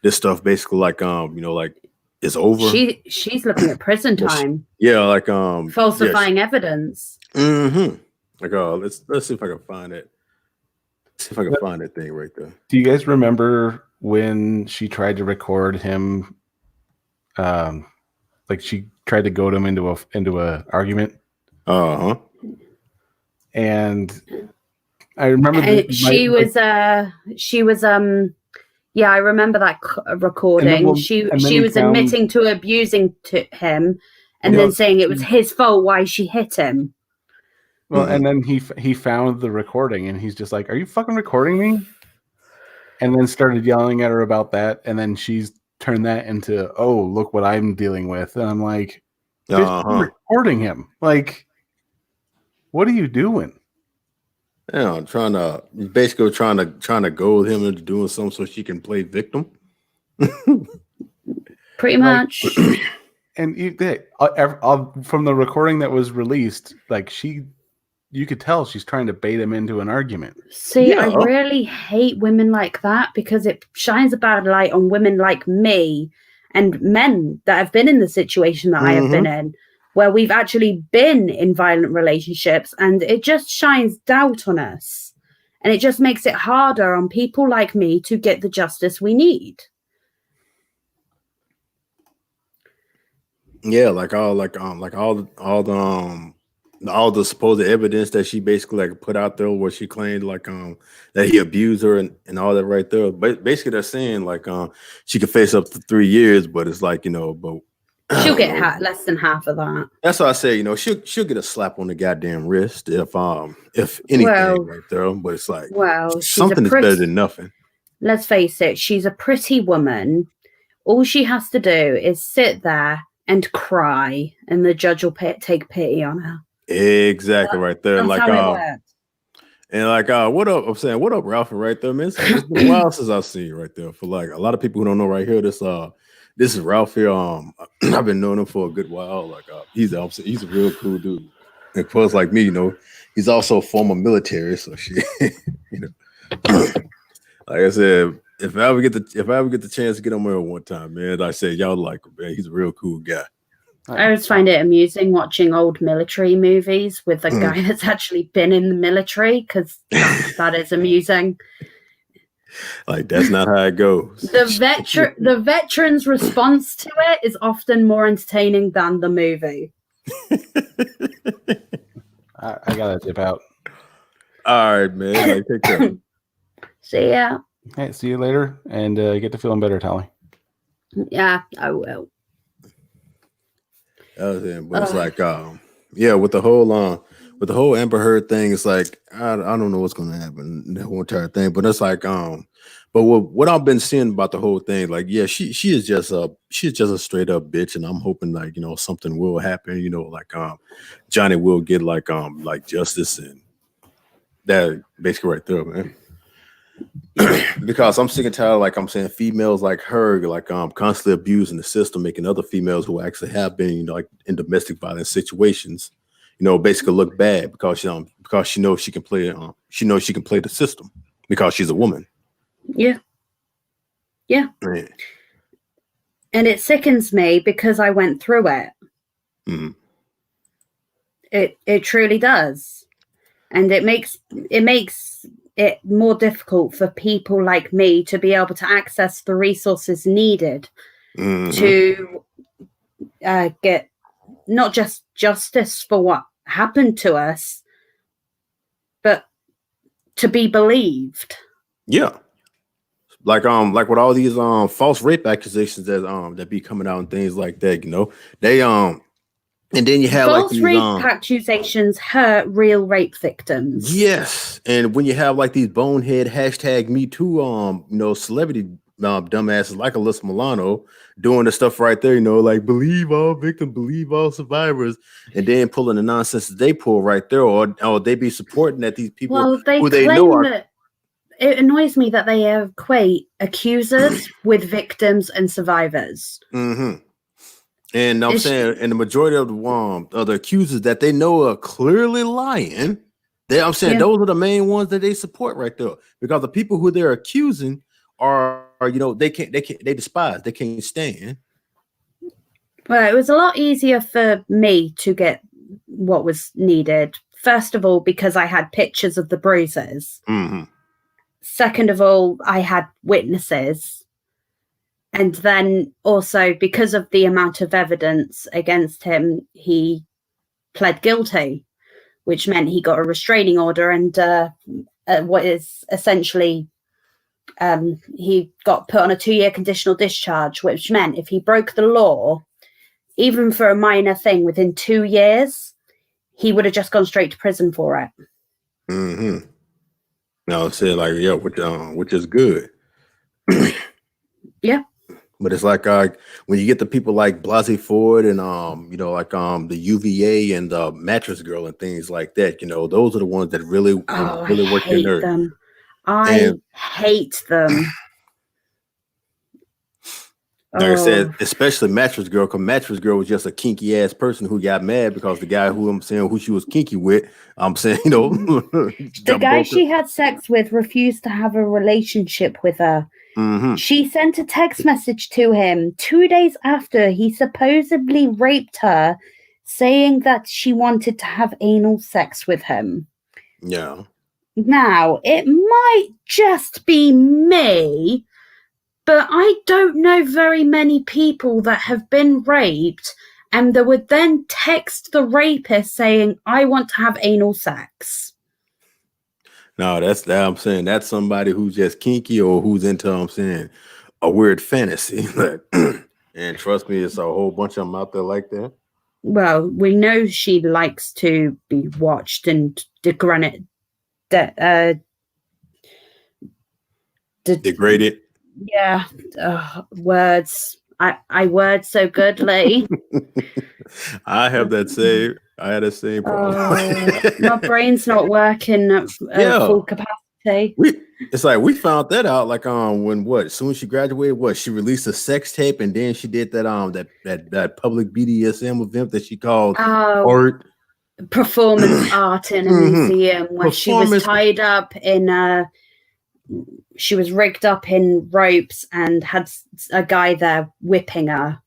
this stuff basically like like is over. She's looking at prison time. Yeah, like falsifying evidence. Mm-hmm. Like let's see if I can find it. See if I can find that thing right there. Do you guys remember when she tried to record him? Like she tried to goad him into a argument. Uh-huh. And I remember she was yeah, I remember that recording. She was admitting to abusing him and then saying it was his fault why she hit him. Well, and then he found the recording and he's just like, "Are you fucking recording me?" And then started yelling at her about that, and then she's turned that into, "Oh, look what I'm dealing with." And I'm like, "Bitch, you're recording him. Like, what are you doing?" Yeah, trying to goad him into doing something so she can play victim. Pretty much. And from the recording that was released, like you could tell she's trying to bait him into an argument. See, I really hate women like that because it shines a bad light on women like me and men that have been in the situation that I have been in, where we've actually been in violent relationships, and it just shines doubt on us. And it just makes it harder on people like me to get the justice we need. Yeah, all the supposed evidence that she basically like put out there where she claimed like that he abused her and all that right there. But basically they're saying like she could face up to 3 years, but it's like, but she'll get less than half of that. That's what I say, she'll get a slap on the goddamn wrist if anything right there. But it's like, something is better than nothing. Let's face it, she's a pretty woman. All she has to do is sit there and cry, and the judge will take pity on her. Exactly, right there. That's how it works. And like, what up? I'm saying, what up, Ralphie? Right there, man. It's been a while since I've seen you right there. For like a lot of people who don't know right here, this is Ralphie. I've been knowing him for a good while. Like, he's a real cool dude. And of course, like me, he's also a former military. So shit, like I said, if I ever get the chance to get on there one time, man, I said y'all like him, man. He's a real cool guy. I always find it amusing watching old military movies with a guy that's actually been in the military, because that is amusing. Like, that's not how it goes. The veteran's response to it is often more entertaining than the movie. I gotta dip out. All right, man. Like, take care. See ya. Hey, see you later, and get to feeling better, Tally. Yeah, I will. But it's like, with the whole Amber Heard thing, it's like I don't know what's gonna happen, the whole entire thing. But it's like, but what I've been seeing about the whole thing, like, yeah, she is just a straight up bitch, and I'm hoping like something will happen, like Johnny will get like justice, and that basically right there, man. Because I'm sick and tired, like I'm saying, females like her, like constantly abusing the system, making other females who actually have been, like in domestic violence situations, basically look bad because she knows she can play the system because she's a woman. Yeah. Man. And it sickens me because I went through it. Mm-hmm. It truly does, and it makes it more difficult for people like me to be able to access the resources needed to get not just justice for what happened to us, but to be believed. Yeah. Like with all these false rape accusations that be coming out and things like that, they and then you have false like rape accusations hurt real rape victims. Yes, and when you have like these bonehead #MeToo celebrity dumbasses like Alyssa Milano doing the stuff right there, like believe all victims, believe all survivors, and then pulling the nonsense that they pull right there, or they be supporting that these people who they know are. That it annoys me that they equate accusers with victims and survivors. Mm-hmm. And I'm saying, and the majority of the accusers that they know are clearly lying, those are the main ones that they support right there, because the people who they're accusing are they despise, they can't stand. Well, it was a lot easier for me to get what was needed. First of all, because I had pictures of the bruises. Mm-hmm. Second of all, I had witnesses. And then also, because of the amount of evidence against him, he pled guilty, which meant he got a restraining order and what is essentially he got put on a 2-year conditional discharge, which meant if he broke the law, even for a minor thing, within 2 years, he would have just gone straight to prison for it. Mm-hmm. No, say like, yeah, which is good. Yeah. But it's like when you get the people like Blasey Ford and the UVA and the Mattress Girl and things like that, those are the ones that really really work their nerve. Them. I hate them. Like I said, especially Mattress Girl, because Mattress Girl was just a kinky ass person who got mad because the guy who she was kinky with, the guy she had sex with refused to have a relationship with her. Mm-hmm. She sent a text message to him 2 days after he supposedly raped her, saying that she wanted to have anal sex with him. Yeah. Now, it might just be me, but I don't know very many people that have been raped and that would then text the rapist saying, I want to have anal sex. No, I'm saying that's somebody who's just kinky or who's into, a weird fantasy. And trust me, it's a whole bunch of them out there like that. Well, we know she likes to be watched and degraded. Yeah, words. I word so goodly. I have that same. I had the same problem. My brain's not working at full capacity. It's like we found that out like as soon as she graduated, she released a sex tape and then she did that public BDSM event that she called art. Performance art in a museum where she was tied up in she was rigged up in ropes and had a guy there whipping her.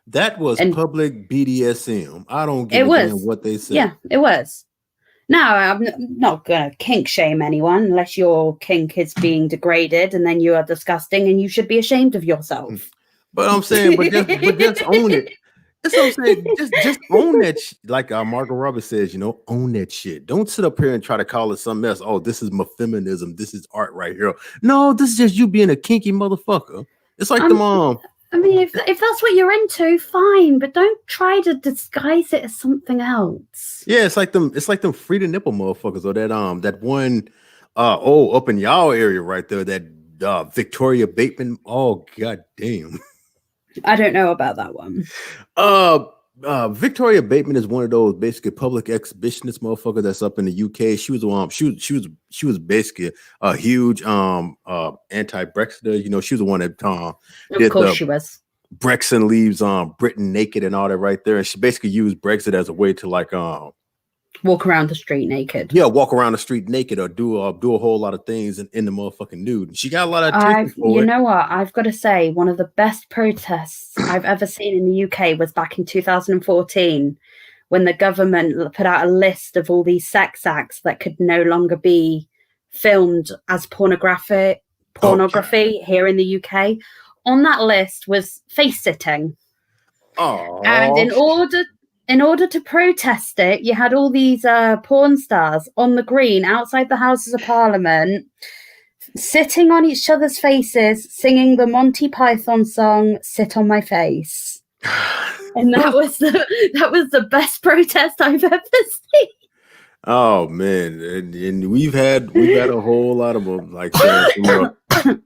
That was public BDSM. I don't give a damn what they said. Yeah, it was. No, I'm not going to kink shame anyone unless your kink is being degraded and then you are disgusting and you should be ashamed of yourself. But I'm saying, but just own it. That's what I'm saying. Just own that like Margot Robbie says, own that shit. Don't sit up here and try to call it something else. Oh, this is my feminism. This is art right here. No, this is just you being a kinky motherfucker. It's like the mom. I mean, if that's what you're into, fine, but don't try to disguise it as something else. Yeah, it's like them free the nipple motherfuckers, or that one up in y'all area right there, that Victoria Bateman. Oh god damn. I don't know about that one. Victoria Bateman is one of those basically public exhibitionist motherfuckers that's up in the UK. She was she was basically a huge anti-Brexiter. She was the one that of course she was. Brexit leaves Britain naked and all that right there, and she basically used Brexit as a way to like walk around the street naked. Yeah, walk around the street naked or do a whole lot of things in the motherfucking nude. She got a lot of attention for it. You know what? I've got to say, one of the best protests I've ever seen in the UK was back in 2014 when the government put out a list of all these sex acts that could no longer be filmed as pornography here in the UK. On that list was face sitting. Oh. And in order to protest it, you had all these porn stars on the green outside the Houses of Parliament, sitting on each other's faces, singing the Monty Python song "Sit on My Face," and that was the best protest I've ever seen. Oh man, and we've had a whole lot of them like that.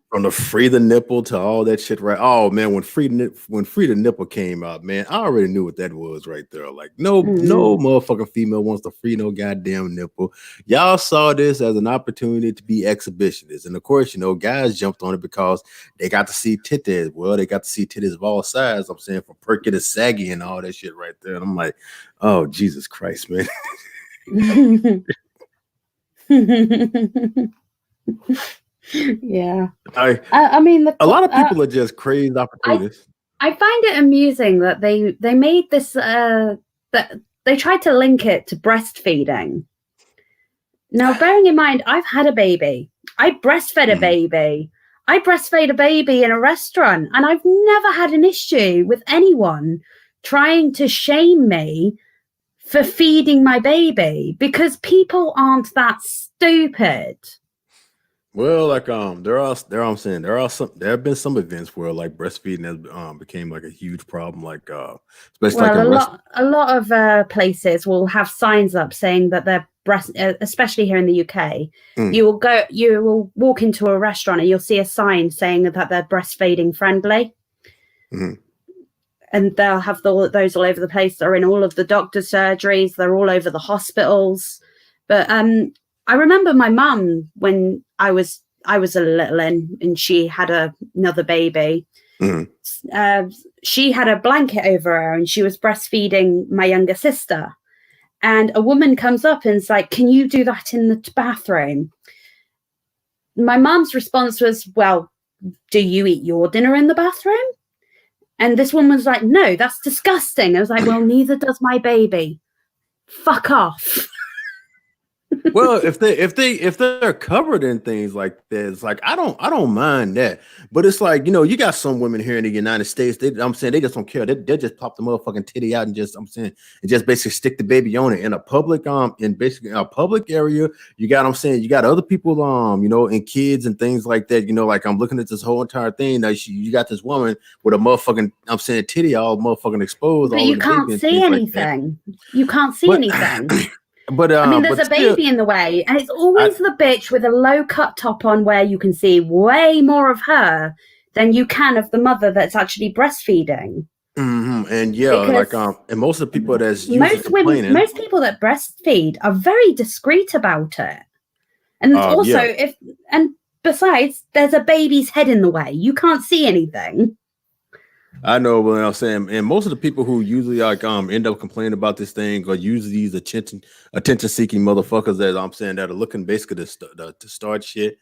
From the free the nipple to all that shit, right? Oh man, when free the nipple came out, man, I already knew what that was right there. Like no motherfucking female wants to free no goddamn nipple. Y'all saw this as an opportunity to be exhibitionists, and of course, guys jumped on it because they got to see titties. Well, they got to see titties of all sizes. I'm saying from perky to saggy and all that shit right there. And I'm like, oh Jesus Christ, man. Yeah. I I mean, a lot of people are just crazy opportunists. I find it amusing that they made this that they tried to link it to breastfeeding. Now, bearing in mind, I've had a baby. I breastfed a baby. I breastfed a baby in a restaurant, and I've never had an issue with anyone trying to shame me for feeding my baby, because people aren't that stupid. Well, like I'm saying there have been some events where like breastfeeding has became like a huge problem, like especially like Well, a lot of places will have signs up saying that they're especially here in the UK. You will walk into a restaurant and you'll see a sign saying that they're breastfeeding friendly. And they'll have those all over the place. They're in all of the doctor's surgeries. They're all over the hospitals. But I remember my mum when I was a little and she had another baby. She had a blanket over her and she was breastfeeding my younger sister. And a woman comes up and is like, "Can you do that in the bathroom?" My mum's response was, "Well, do you eat your dinner in the bathroom?" And this woman was like, "No, that's disgusting." I was like, "Well, neither does my baby. Fuck off." Well, if they're covered in things like this, like I don't mind that, but it's like, you know, you got some women here in the United States. I'm saying they just don't care. They just pop the motherfucking titty out and just basically stick the baby on it in a public in basically a public area. You got you got other people you know, and kids and things like that. You know, like I'm looking at this whole entire thing. That you got this woman with a motherfucking titty all motherfucking exposed. But you can't see anything. You can't see anything. But I mean, there's a baby in the way, and it's always the bitch with a low cut top on where you can see way more of her than you can of the mother that's actually breastfeeding. And yeah, because like and most of the people that's most people that breastfeed are very discreet about it, and also besides, there's a baby's head in the way. You can't see anything. I know what I'm saying, and most of the people who usually like end up complaining about this thing are usually these attention-seeking motherfuckers that I'm saying that are looking basically to start shit.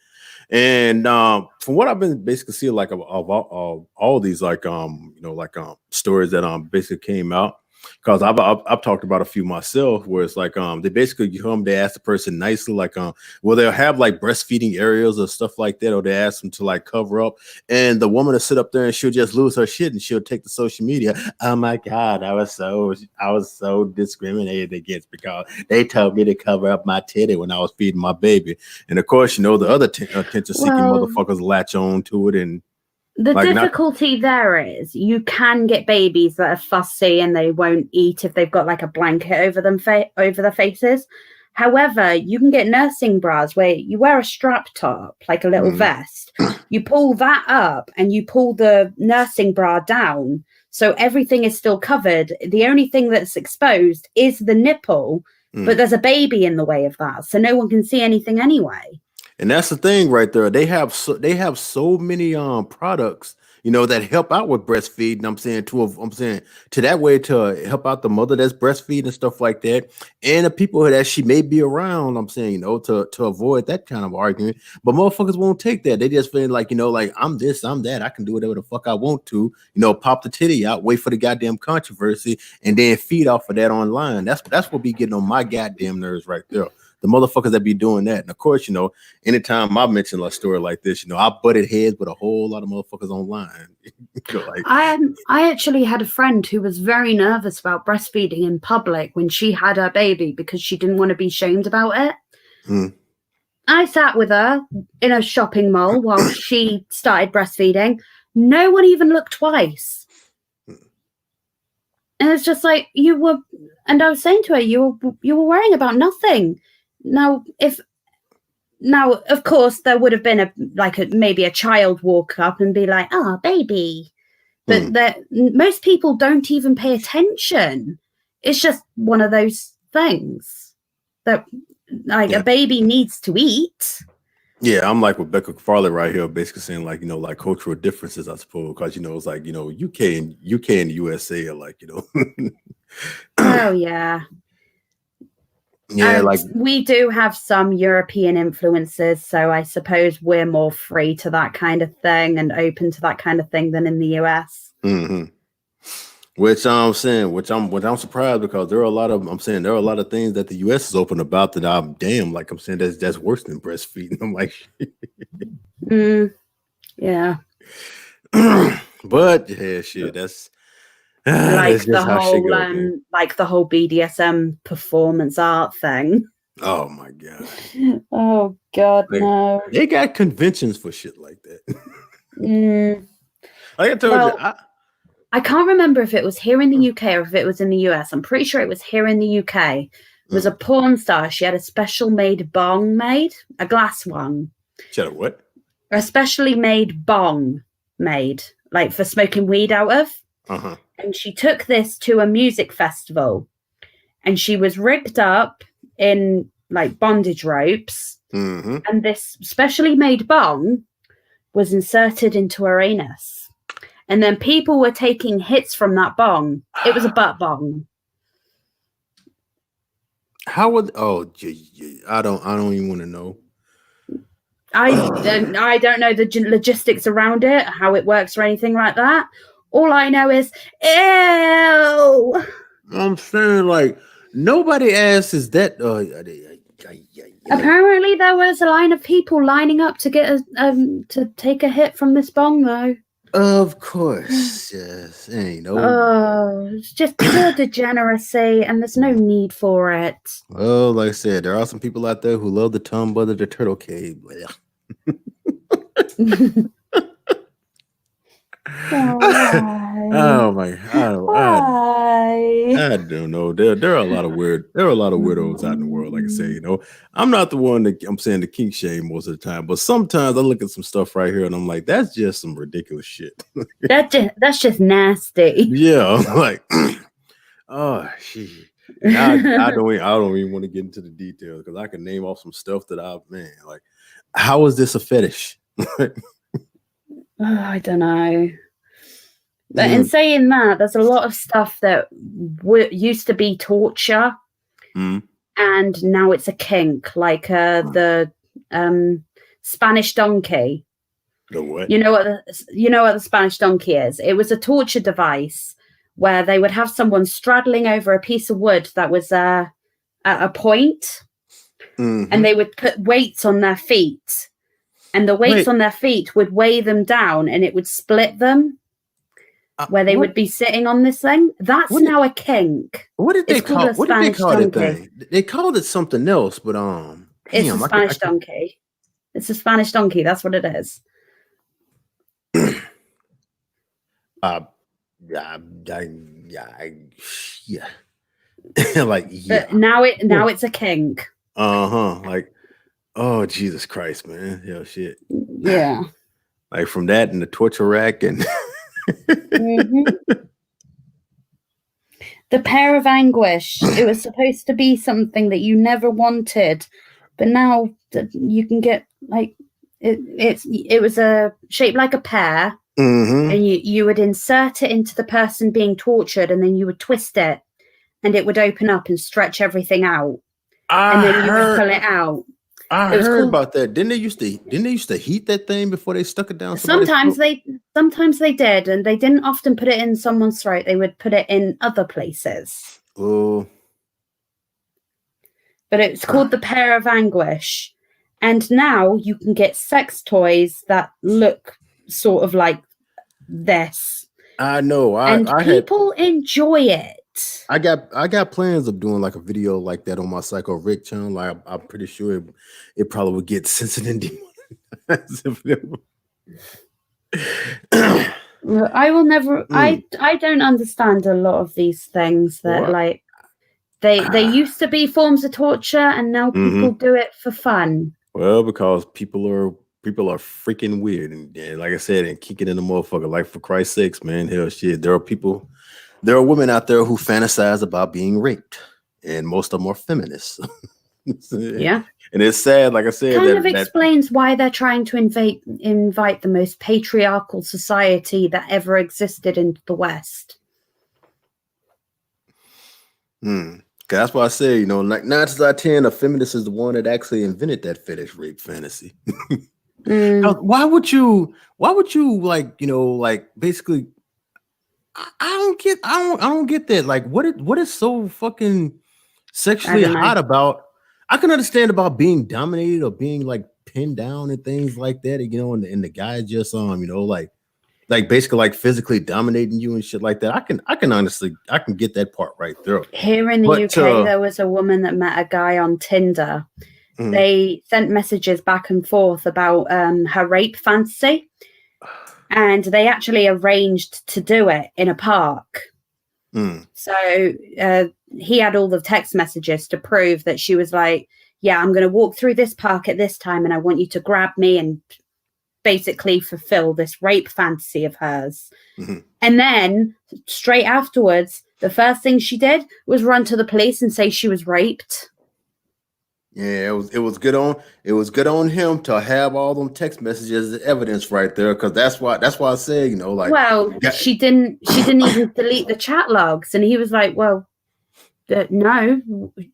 And from what I've been basically seeing, like of all these like you know, like stories that basically came out, because I've talked about a few myself where it's like they basically they ask the person nicely, like well, they'll have like breastfeeding areas or stuff like that, or they ask them to like cover up, and the woman will sit up there and she'll just lose her shit and she'll take to social media. "Oh my God, I was so discriminated against because they told me to cover up my titty when I was feeding my baby." And of course, you know, the other attention-seeking motherfuckers latch on to it. And the difficulty there is you can get babies that are fussy and they won't eat if they've got like a blanket over them over their faces. However, you can get nursing bras where you wear a strap top, like a little vest. You pull that up and you pull the nursing bra down, so everything is still covered. The only thing that's exposed is the nipple, but there's a baby in the way of that, so no one can see anything anyway. And that's the thing right there. They have so many products, you know, that help out with breastfeeding. I'm saying to that way to help out the mother that's breastfeeding and stuff like that, and the people that she may be around. I'm saying, you know, to avoid that kind of argument. But motherfuckers won't take that. They just feel like, you know, like I'm this, I'm that. I can do whatever the fuck I want to. You know, pop the titty out, wait for the goddamn controversy, and then feed off of that online. That's what be getting on my goddamn nerves right there. The motherfuckers that be doing that. And of course, you know, anytime I mention a story like this, you know, I butted heads with a whole lot of motherfuckers online. You know, like, I actually had a friend who was very nervous about breastfeeding in public when she had her baby because she didn't want to be shamed about it. I sat with her in a shopping mall while she started breastfeeding. No one even looked twice. And it's just like I was saying to her, you were worrying about nothing. Now, of course, there would have been maybe a child walk up and be like, "Oh, baby," but most people don't even pay attention. It's just one of those things that, like, a baby needs to eat. Yeah, I'm like Rebecca Farley right here, basically saying like, you know, like cultural differences, I suppose, because you know it's like, you know, UK and USA are like, you know. Oh yeah. Yeah, And like we do have some European influences, so I suppose we're more free to that kind of thing and open to that kind of thing than in the US. hmm which I'm saying, which I'm surprised because there are a lot of I'm saying there are a lot of things that the US is open about that I'm damn like I'm saying that's worse than breastfeeding. I'm like, Yeah. but yeah, shit, that's that's Like just how shit go, man. the whole BDSM performance art thing. Oh my god, Oh God, like no. they got conventions for shit like that. Mm, Like I told you, well, I can't remember if it was here in the UK or if it was in the US. I'm pretty sure it was here in the UK. It was a porn star. She had a special made bong made, a glass one. shut up. What? A specially made bong made, like for smoking weed out of. Uh-huh. And she took this to a music festival and she was rigged up in like bondage ropes. Mm-hmm. And this specially made bong was inserted into her anus. And then people were taking hits from that bong. It was a butt bong. How would I don't even want to know. I don't know the logistics around it, how it works or anything like that. All I know is, ew. I'm saying like nobody asks is that Apparently there was a line of people lining up to get to take a hit from this bong though. of course, yes. Ain't no Oh, it's just pure degeneracy and there's no need for it. well, like I said, there are some people out there who love the tongue butter the turtle cave. Oh my I don't know. There are a lot of weirdos out in the world. Like I say, you know, I'm not the one that I'm saying the kink shame most of the time, but sometimes I look at some stuff right here and I'm like, that's just some ridiculous shit. That's just nasty. Yeah, I'm like, oh shit. I don't even want to get into the details because I can name off some stuff that like, how is this a fetish? I don't know. But in saying that, there's a lot of stuff that used to be torture, and now it's a kink, like the Spanish donkey. The what? You know what the Spanish donkey is? It was a torture device where they would have someone straddling over a piece of wood that was at a point, and they would put weights on their feet, and the weights on their feet would weigh them down, and it would split them. Where they would be sitting on this thing. That's now a kink. What did they call? What did they call that thing? They called it something else, but it's a Spanish donkey. It's a Spanish donkey. That's what it is. Yeah. Like yeah. But now it's a kink. Like, oh Jesus Christ, man. Hell shit. Yeah. Like from that and the torture rack and The pair of anguish. It was supposed to be something that you never wanted, but now you can get like it was a shaped like a pear, and you would insert it into the person being tortured, and then you would twist it, and it would open up and stretch everything out, and then you would pull it out. I heard about that. Didn't they used to heat that thing before they stuck it down? Sometimes they did, and they didn't often put it in someone's throat. They would put it in other places. Oh. But it's called the pair of anguish. And now you can get sex toys that look sort of like this. I know. People enjoy it. I got plans of doing like a video like that on my Psycho Rick channel. Like I'm pretty sure it probably would get sensitive. I will never. I don't understand a lot of these things that what? Like they used to be forms of torture, and now people do it for fun. Well, because people are freaking weird, and like I said, and kicking in the motherfucker. Like for Christ's sakes, man, hell shit. There are women out there who fantasize about being raped, and most of them are feminists. Yeah. And it's sad, like I said. Kind of explains why they're trying to invite the most patriarchal society that ever existed into the West. that's why I say, you know, like 9 times out of 10, a feminist is the one that actually invented that fetish rape fantasy. Why would you like, you know, like basically I don't get that. Like what is so fucking sexually hot about? I can understand about being dominated or being like pinned down and things like that, you know, and the guy just you know, like basically like physically dominating you and shit like that. I can honestly get that part right there. Here in the UK, there was a woman that met a guy on Tinder. Mm-hmm. They sent messages back and forth about her rape fantasy. And they actually arranged to do it in a park. So he had all the text messages to prove that she was like, yeah, I'm going to walk through this park at this time and I want you to grab me and basically fulfill this rape fantasy of hers. And then straight afterwards, the first thing she did was run to the police and say she was raped. Yeah, it was good on him to have all them text messages as evidence right there, because that's why I said, you know, like, well, she didn't even delete the chat logs, and he was like, well, no,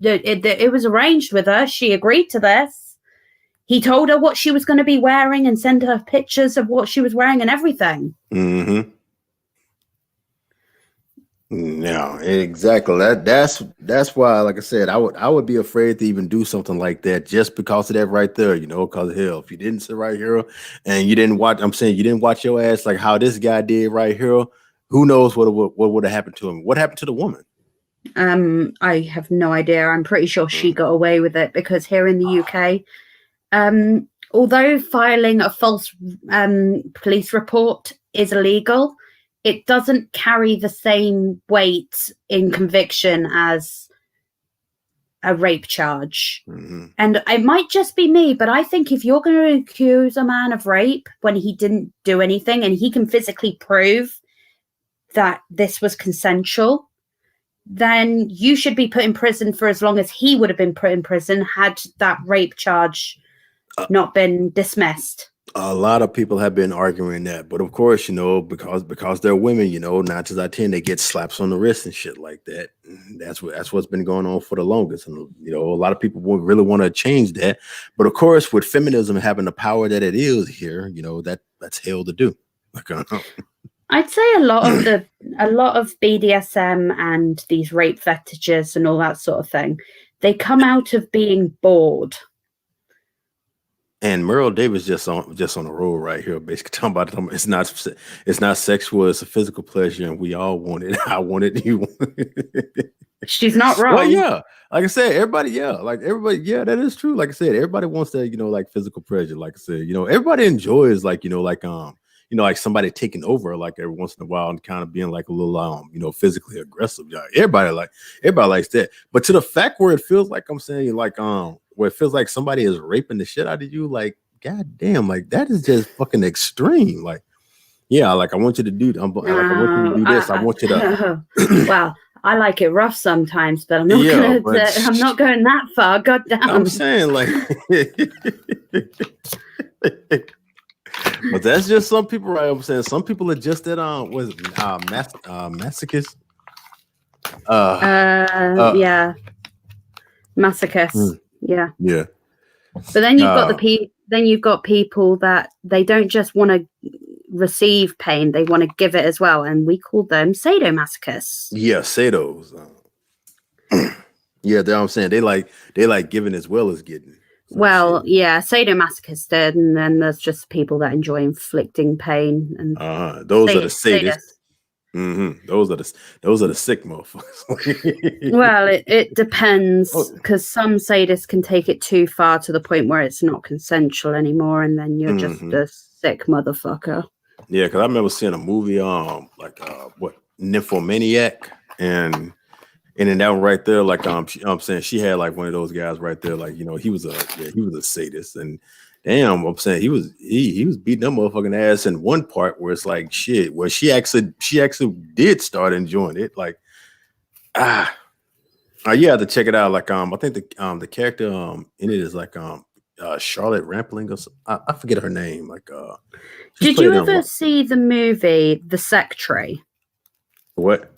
it was arranged with her. She agreed to this. He told her what she was going to be wearing and sent her pictures of what she was wearing and everything. No, exactly. That's why, like I said, I would be afraid to even do something like that just because of that right there, you know, because hell, if you didn't sit right here and you didn't watch, I'm saying you didn't watch your ass like how this guy did right here, who knows what would have happened to him? What happened to the woman? I have no idea. I'm pretty sure she got away with it because here in the UK, although filing a false police report is illegal, it doesn't carry the same weight in conviction as a rape charge. And it might just be me, but I think if you're going to accuse a man of rape when he didn't do anything and he can physically prove that this was consensual, then you should be put in prison for as long as he would have been put in prison had that rape charge not been dismissed. A lot of people have been arguing that, but of course, you know, because they're women, you know, 9 times out of 10 they get slaps on the wrist and shit like that. That's what's been going on for the longest, and you know, a lot of people really want to change that. But of course, with feminism having the power that it is here, you know, that's hell to do. Like, I'd say a lot of BDSM and these rape fetishes and all that sort of thing, they come out of being bored. And Merle Davis just on a roll right here, basically talking about it's not sexual, it's a physical pleasure, and we all want it. I want it, you want it. She's not wrong. Well, yeah, like I said, everybody, that is true. Like I said, everybody wants that, you know, like physical pleasure. Like I said, you know, everybody enjoys like, you know, like somebody taking over like every once in a while and kind of being like a little you know, physically aggressive. Yeah, everybody likes that. But to the fact where it feels like I'm saying like where it feels like somebody is raping the shit out of you, like god damn, like that is just fucking extreme. Like, yeah, like I want you to do I want you to do this. I want you to well, I like it rough sometimes, but I'm not I'm not going that far. God damn. I'm saying like but that's just some people, right? I'm saying some people are just that masochist. Yeah, masochist. Yeah. But then you've got people that they don't just want to receive pain; they want to give it as well, and we call them sadomasochists. Yeah, sados. Yeah, I'm saying they like giving as well as getting. Well, yeah, sadomasochists, and then there's just people that enjoy inflicting pain, and those are the sadists. Those are the sick motherfuckers. Well, it depends, because some sadists can take it too far to the point where it's not consensual anymore, and then you're just a sick motherfucker. Yeah, because I remember seeing a movie, Nymphomaniac, and in that one right there, like I'm saying she had like one of those guys right there, like, you know, he was a sadist, and damn, I'm saying he was beating that motherfucking ass in one part where it's like shit, where she actually did start enjoying it, like you have to check it out. Like I think the character in it is like Charlotte Rampling or something. I forget her name. Like did you ever see the movie The Secretary? What?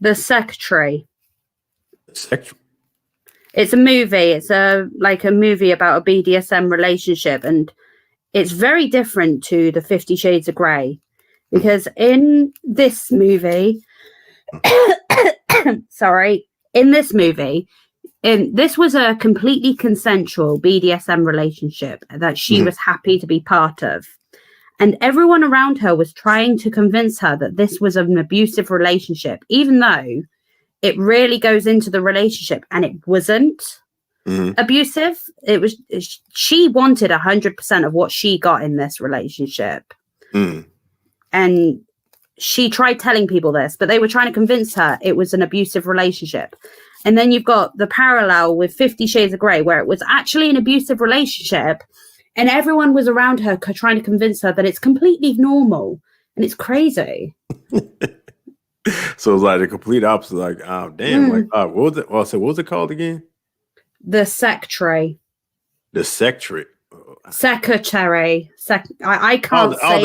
The Secretary. It's a movie. It's a movie about a BDSM relationship, and it's very different to the 50 Shades of Grey, because in this movie, this was a completely consensual BDSM relationship that she was happy to be part of. And everyone around her was trying to convince her that this was an abusive relationship, even though it really goes into the relationship and it wasn't abusive. She wanted 100% of what she got in this relationship. And she tried telling people this, but they were trying to convince her it was an abusive relationship. And then you've got the parallel with 50 Shades of Grey, where it was actually an abusive relationship, and everyone was around her trying to convince her that it's completely normal, and it's crazy. So it's like the complete opposite. Like, oh damn! Like, what was it? What was it called again? The secretary. The secretary. Secretary. I can't say.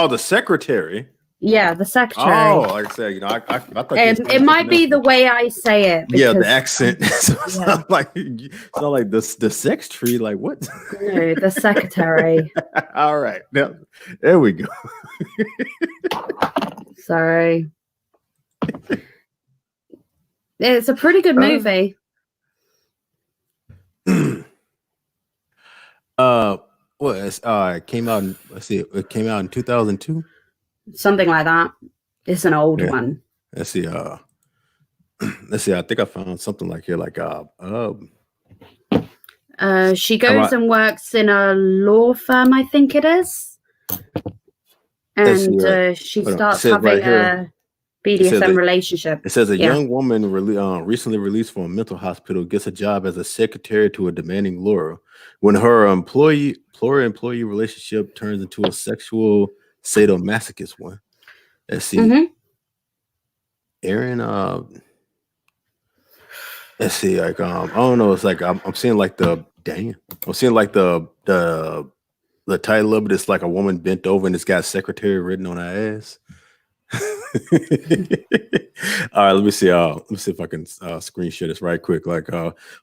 The secretary. Yeah, the secretary. Oh, like I said, you know, I thought it might be the way I say it. Yeah, the accent. So it's not like the sex tree. Like what? No, the secretary. All right, now there we go. Sorry. It's a pretty good movie. It came out. It came out in 2002. Something like that. It's an old one. Let's see. Let's see. I think I found something like here, like she goes and works in a law firm, I think it is, and she starts having a BDSM relationship. It says a young woman recently released from a mental hospital gets a job as a secretary to a demanding lawyer. When her employer-employee relationship turns into a sexual sadomasochist one. Let's see. Aaron, let's see, like I don't know, it's like I'm seeing like the title of it. It's like a woman bent over and it's got secretary written on her ass. All right, let me see if I can screenshot this right quick. Like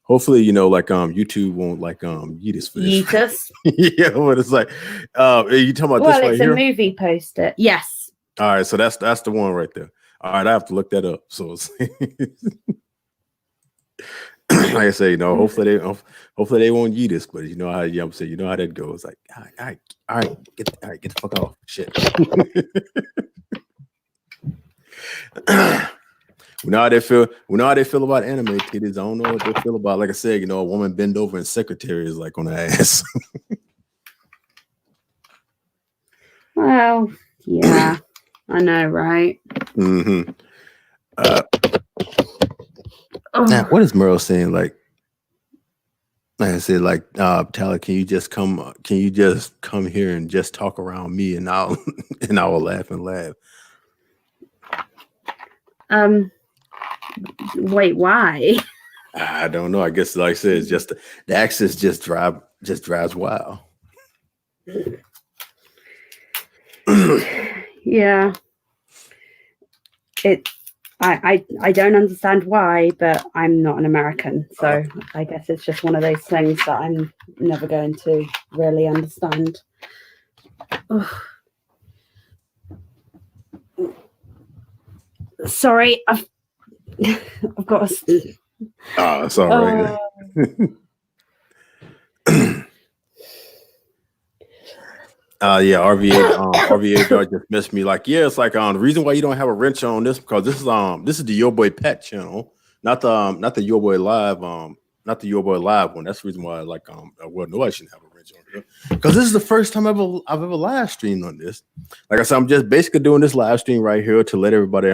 hopefully, you know, like YouTube won't like yeet us for this. Yeet us. Yeah, but it's like you talking about this right here? Well, it's a movie poster. Yes. All right, so that's the one right there. All right, I have to look that up. So it's like I say, you know, hopefully they won't yeet us, but you know how I'm saying, you know how that goes. Like, all right, get the fuck off. Shit. We know how they feel about anime titties. I don't know what they feel about, like I said, you know, a woman bend over and secretary is like on her ass. Well, yeah, I know, right? Now, what is Merle saying? Like I said, like Tyler, can you just come here and just talk around me and I'll laugh and laugh. Wait, why? I don't know. I guess, like I said, it's just the access just drives wild. Yeah. I don't understand why, but I'm not an American, so I guess it's just one of those things that I'm never going to really understand. Sorry, I've got a... Oh, it's all right. Yeah, RVA just missed me. Like, yeah, it's like the reason why you don't have a wrench on this, because this is the Your Boy Pat channel, not the Your Boy Live, not the Your Boy Live one. That's the reason why nobody shouldn't have a wrench on here, because this is the first time I've ever live streamed on this. Like I said, I'm just basically doing this live stream right here to let everybody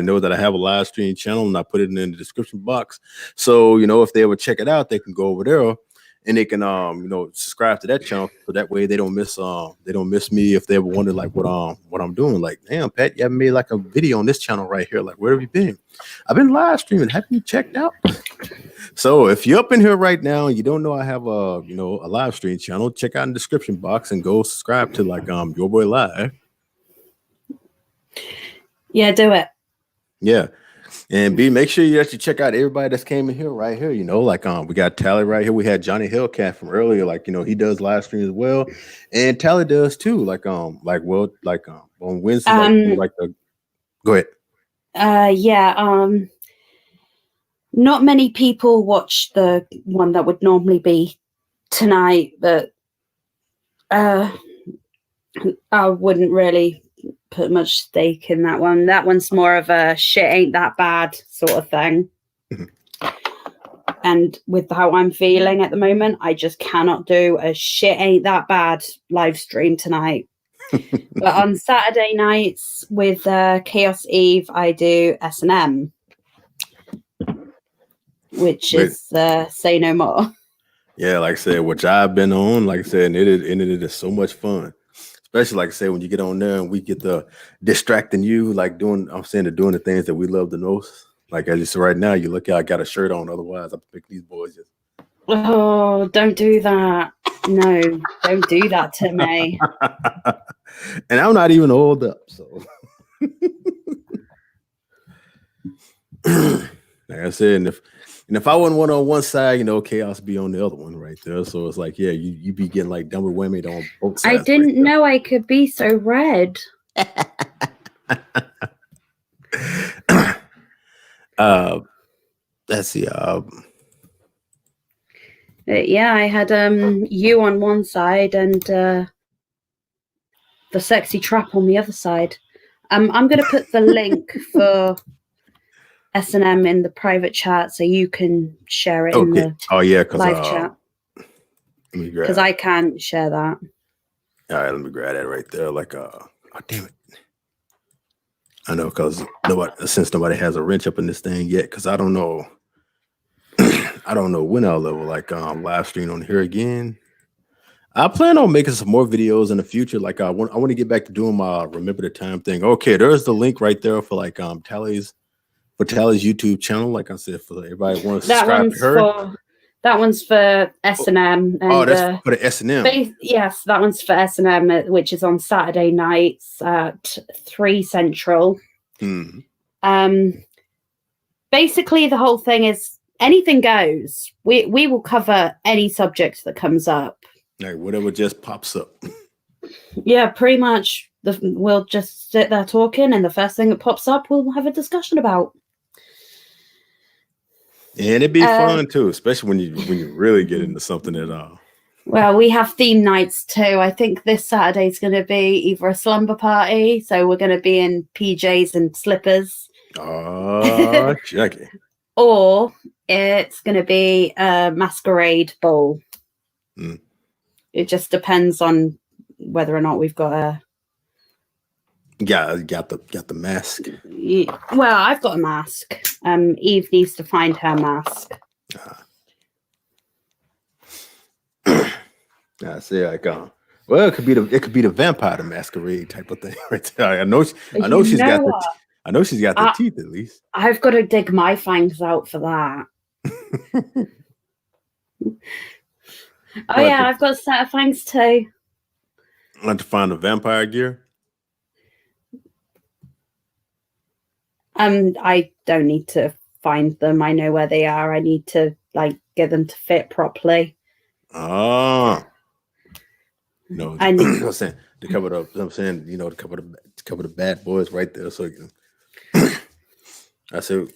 know that I have a live stream channel, and I put it in the description box. So, you know, if they ever check it out, they can go over there and they can subscribe to that channel, so that way they don't miss me if they ever wonder like what I'm doing. Like, damn, Pat, you haven't made like a video on this channel right here. Like, where have you been? I've been live streaming. Haven't you checked out? So if you're up in here right now and you don't know I have a live stream channel, check out in the description box and go subscribe to like Your Boy Live. Yeah, do it. Yeah. And B, make sure you actually check out everybody that's came in here right here. You know, like we got Tally right here. We had Johnny Hellcat from earlier. Like, you know, he does live streams as well, and Tally does too. Like on Wednesday, go ahead. Not many people watch the one that would normally be tonight, but I wouldn't really put much stake in that one. That one's more of a shit ain't that bad sort of thing. And with how I'm feeling at the moment, I just cannot do a shit ain't that bad live stream tonight. But on Saturday nights with Chaos Eve, I do S&M, which is Say No More. Yeah, like I said, which I've been on, like I said, and it is so much fun. Especially like I say, when you get on there and we get the distracting you, like doing the things that we love the most. Like at least right now, you look at I got a shirt on. Otherwise, I'm picking these boys. Oh, don't do that. No, don't do that to me. And I'm not even old up, so like I said, and if I wasn't one on one side, you know, Chaos be on the other one right there. So it's like, yeah, you be getting like double whammy on both sides. I didn't know I could be so red. Let's see. Yeah, I had you on one side and the sexy trap on the other side. I'm going to put the link for S&M in the private chat so you can share it in the live chat. Because I can't share that. All right, let me grab that right there. Like, oh damn it! I know because nobody has a wrench up in this thing yet. Because I don't know, I don't know when I'll level like live stream on here again. I plan on making some more videos in the future. Like I want to get back to doing my remember the time thing. Okay, there's the link right there for like Tally's YouTube channel. Like I said, for everybody who wants to subscribe to her. That one's for S&M. Oh, that's for the S&M. Yes, that one's for S&M, which is on Saturday nights at 3 Central. Basically, the whole thing is anything goes. We will cover any subject that comes up. Like whatever just pops up. Yeah, pretty much. We'll just sit there talking, and the first thing that pops up, we'll have a discussion about. And it'd be fun too, especially when you really get into something at all. Well, we have theme nights too. I think this Saturday is going to be either a slumber party, so we're going to be in PJs and slippers. Oh, Jackie. Or it's going to be a masquerade ball. It just depends on whether or not we've got a. Got the mask. Well, I've got a mask. Eve needs to find her mask. I say like well, it could be the Vampire the Masquerade type of thing right there. I know she's got the teeth at least. I've got to dig my fangs out for that. Yeah, I've got a set of fangs too. I have to find the vampire gear. I don't need to find them. I know where they are. I need to get them to fit properly. Oh. No, I'm saying to cover the. I'm saying to cover the bad boys right there. So I said,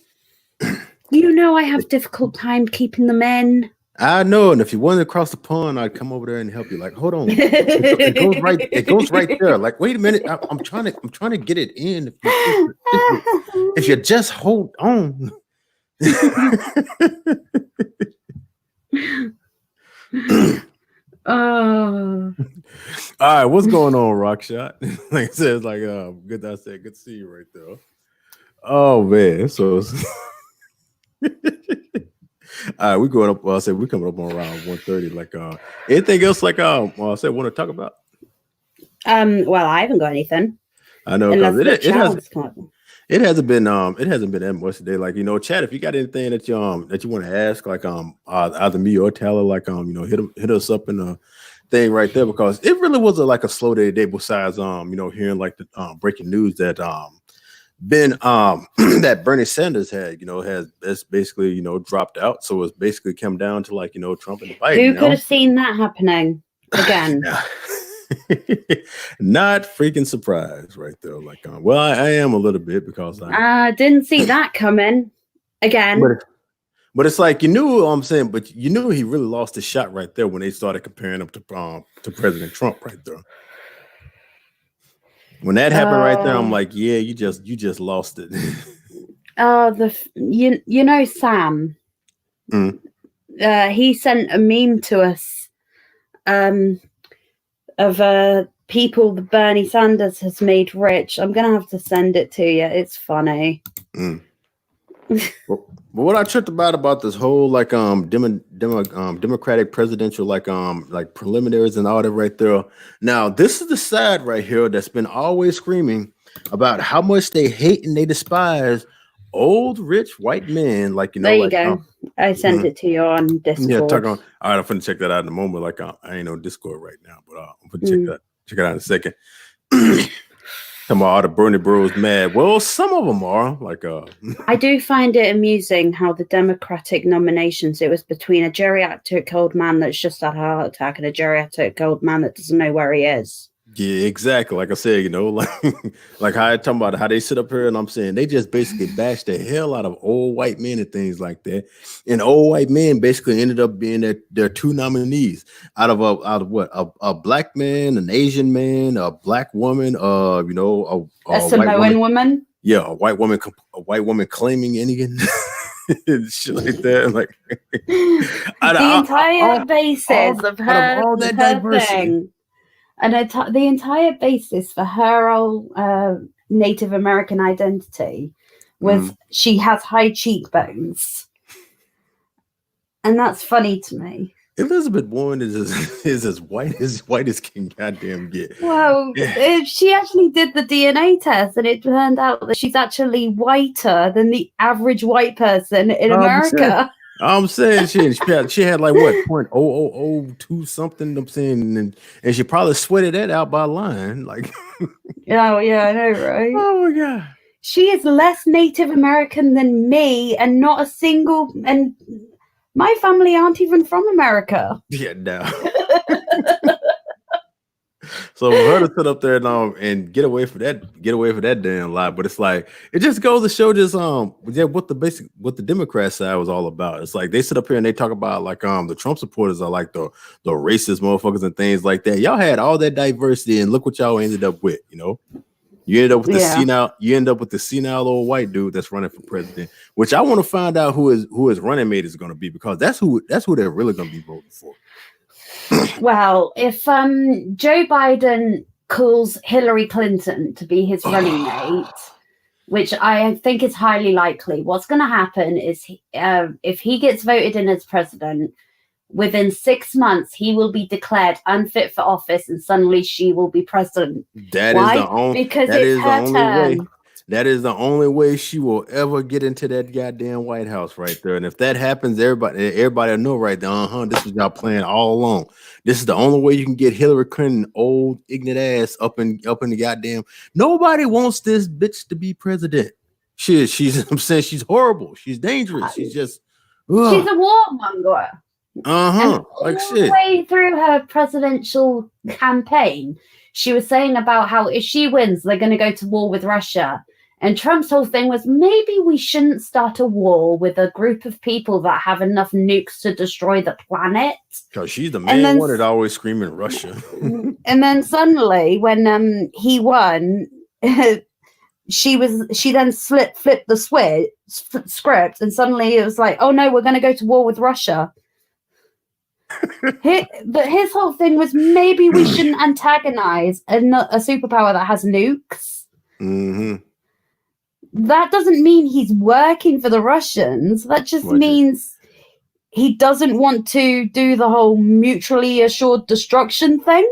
I have difficult time keeping them in. I know, and if you wanted to cross the pond, I'd come over there and help you. Like, hold on, it goes right there. Like, wait a minute, I'm trying to get it in. If you just hold on. Oh. All right, what's going on, Rockshot? Like I said, it's like good. I said, good to see you right there. Oh man, so. All right, we're going up. Well, I said we're coming up on around 1:30. Like, anything else? Like, I said, want to talk about? Well, I haven't got anything. I know because it hasn't been that much today. Like, Chad, if you got anything that you want to ask, like either me or Tyler, like hit us up in the thing right there, because it really was a slow day today. Besides hearing like the breaking news that been that Bernie Sanders had, has basically, dropped out. So it's basically come down to like, Trump and Biden. Who could have seen that happening again? Not freaking surprised right there. Like, well, I am a little bit because I didn't see that coming again. But it's like, you knew what I'm saying, but you knew he really lost his shot right there when they started comparing him to President Trump right there. When that happened right there, I'm like, yeah, you just lost it. Sam. He sent a meme to us of people that Bernie Sanders has made rich. I'm gonna have to send it to you. It's funny. But what I tripped about this whole like Democratic presidential like preliminaries and all that right there. Now this is the side right here that's been always screaming about how much they hate and they despise old rich white men. Like there you go. I sent it to you on Discord. Yeah, all right, I'm finna check that out in a moment. Like I ain't on Discord right now, but I'm gonna check it out in a second. Come on, all the Bernie bros mad. Well, some of them are like. I do find it amusing how the Democratic nominations. It was between a geriatric old man that's just had a heart attack and a geriatric old man that doesn't know where he is. Yeah, exactly. Like I said, like how I talking about how they sit up here and I'm saying they just basically bash the hell out of old white men and things like that. And old white men basically ended up being their two nominees out of what a black man, an Asian man, a black woman, a Samoan woman. Yeah, a white woman claiming Indian. Shit like that. Like the entire basis of her thing. And the entire basis for her old Native American identity was she has high cheekbones. And that's funny to me. Elizabeth Warren is as white as can goddamn get. Well, she actually did the DNA test and it turned out that she's actually whiter than the average white person in America. I'm saying she had like what 0.0002 something. I'm saying, and she probably sweated that out by lying. Like, oh yeah, I know, right? Oh my god, she is less Native American than me, and not a single. And my family aren't even from America. Yeah, no. So for her to sit up there and get away for that damn lie, but it's like it just goes to show just what the Democrat side was all about. It's like they sit up here and they talk about like the Trump supporters are like the racist motherfuckers and things like that. Y'all had all that diversity and look what y'all ended up with. You ended up with the senile old white dude that's running for president, which I want to find out who his running mate is going to be, because that's who they're really going to be voting for. Well, if Joe Biden calls Hillary Clinton to be his running mate, which I think is highly likely, what's going to happen is if he gets voted in as president, within 6 months, he will be declared unfit for office and suddenly she will be president. Because it's her turn. That is the only way she will ever get into that goddamn White House right there. And if that happens, everybody will know right there. This is y'all playing all along. This is the only way you can get Hillary Clinton, old ignorant ass, up in the goddamn. Nobody wants this bitch to be president. She's I'm saying she's horrible. She's dangerous. She's just. Ugh. She's a warmonger. Like all shit. The way through her presidential campaign, she was saying about how if she wins, they're going to go to war with Russia. And Trump's whole thing was maybe we shouldn't start a war with a group of people that have enough nukes to destroy the planet. Because she's the main one that always screaming Russia. And then suddenly, when he won, she then flipped the script, and suddenly it was like, oh no, we're going to go to war with Russia. But his whole thing was maybe we shouldn't antagonize a superpower that has nukes. Mm-hmm. That doesn't mean he's working for the Russians. That just means he doesn't want to do the whole mutually assured destruction thing.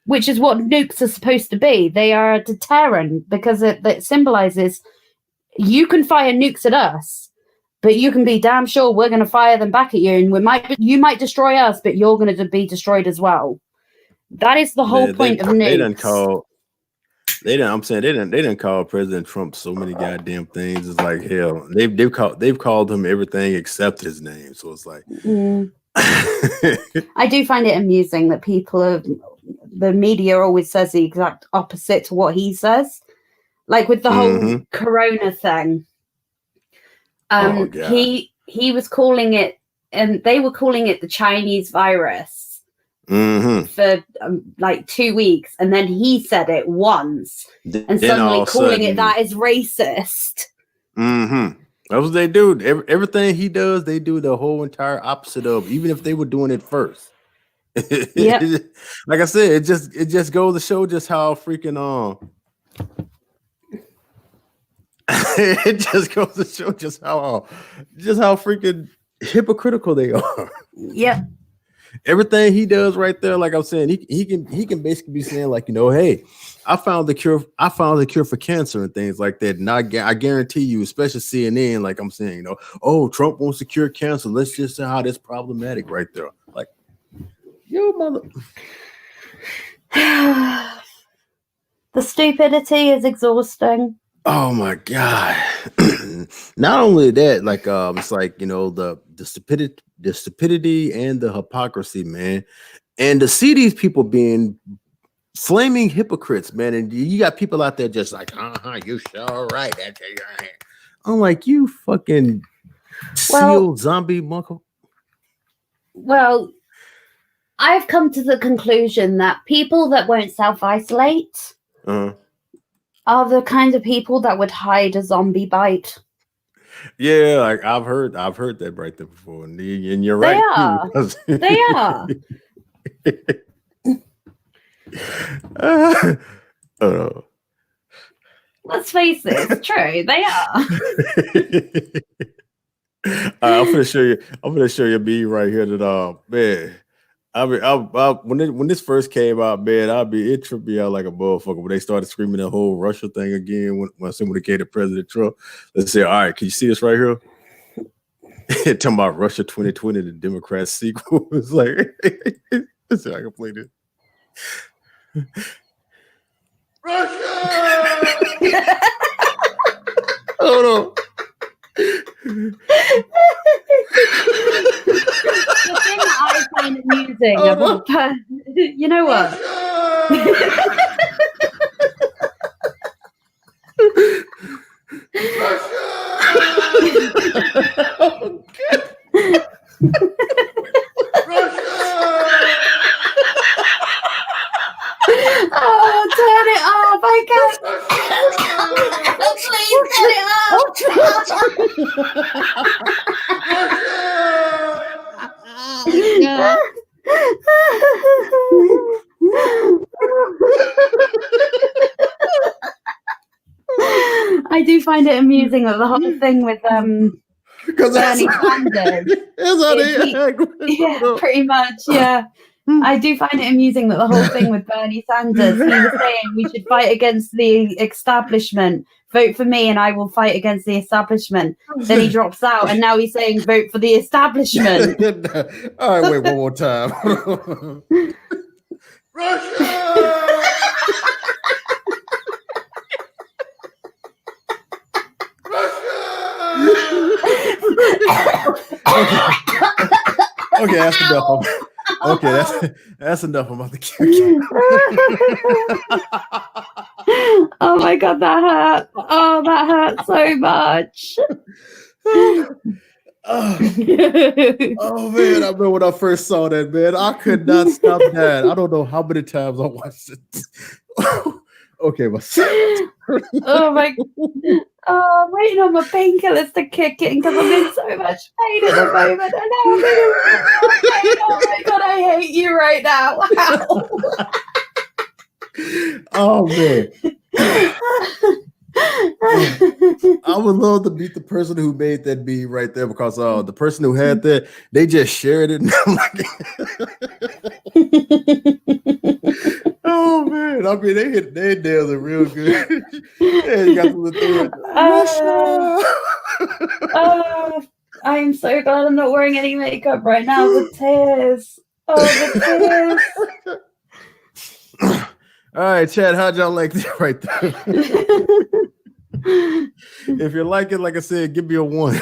Which is what nukes are supposed to be. They are a deterrent because it symbolizes you can fire nukes at us, but you can be damn sure we're going to fire them back at you, and you might destroy us, but you're going to be destroyed as well. That is the whole point of nukes. They didn't. I'm saying they didn't. They didn't call President Trump so many goddamn things. It's like hell. They've called him everything except his name. So it's like. I do find it amusing that the media always says the exact opposite to what he says. Like with the whole corona thing. He was calling it, and they were calling it the Chinese virus. For like 2 weeks, and then he said it once, and suddenly calling it that is racist. That's what they do. Everything he does, they do the whole entire opposite of, even if they were doing it first. Yeah, like I said, it just goes to show just how freaking it just goes to show just how freaking hypocritical they are. Yep. Everything he does right there, like I'm saying, he can basically be saying like, hey, I found the cure for cancer and things like that. And I guarantee you, especially CNN, like I'm saying, oh, Trump wants to cure cancer. Let's just say how that's problematic right there. Like, yo, mother. The stupidity is exhausting. Oh my God. Not only that, like it's like, the stupidity and the hypocrisy, man. And to see these people being flaming hypocrites, man. And you got people out there just like, you sure right. I'm like, you fucking seal zombie monk. Well, I've come to the conclusion that people that won't self-isolate are the kind of people that would hide a zombie bite. Yeah, like I've heard that right there before, and you're right. They are. Let's face it, it's true. They are. I'm gonna show you. I'm gonna show you a meme right here that man. When this first came out, man, it tripped me out like a motherfucker when they started screaming the whole Russia thing again when someone came to President Trump. Let's say, all right, can you see this right here? Talking about Russia 2020, the Democrat sequel. It's like, let's see if I can play this. Russia! Hold on. The thing that I find amusing you know what? Oh, turn it off! I can't. Please turn it I do find it amusing that the whole thing with Bernie Sanders. Yeah, pretty much, yeah. I do find it amusing that the whole thing with Bernie Sanders, he was saying we should fight against the establishment. Vote for me and I will fight against the establishment. Then he drops out and now he's saying vote for the establishment. All right, wait one more time. Russia! Okay, that's enough. Okay, that's enough about the character. Oh my God, that hurt. Oh, that hurt so much. Oh man, I remember when I first saw that, man. I could not stop that. I don't know how many times I watched it. Okay, oh my! Oh, I'm waiting on my painkillers to kick in because I'm in so much pain at the moment. I know I'm in pain. Oh my God, I hate you right now. Wow. Oh man. I would love to meet the person who made that meme right there because the person who had that, they just shared it. And I'm like, oh man, I mean they hit their nails are real good. Yeah, you got I'm so glad I'm not wearing any makeup right now. The tears. Oh, the tears. All right, Chad, how'd y'all like that right there? If you like it, like I said, give me a 1.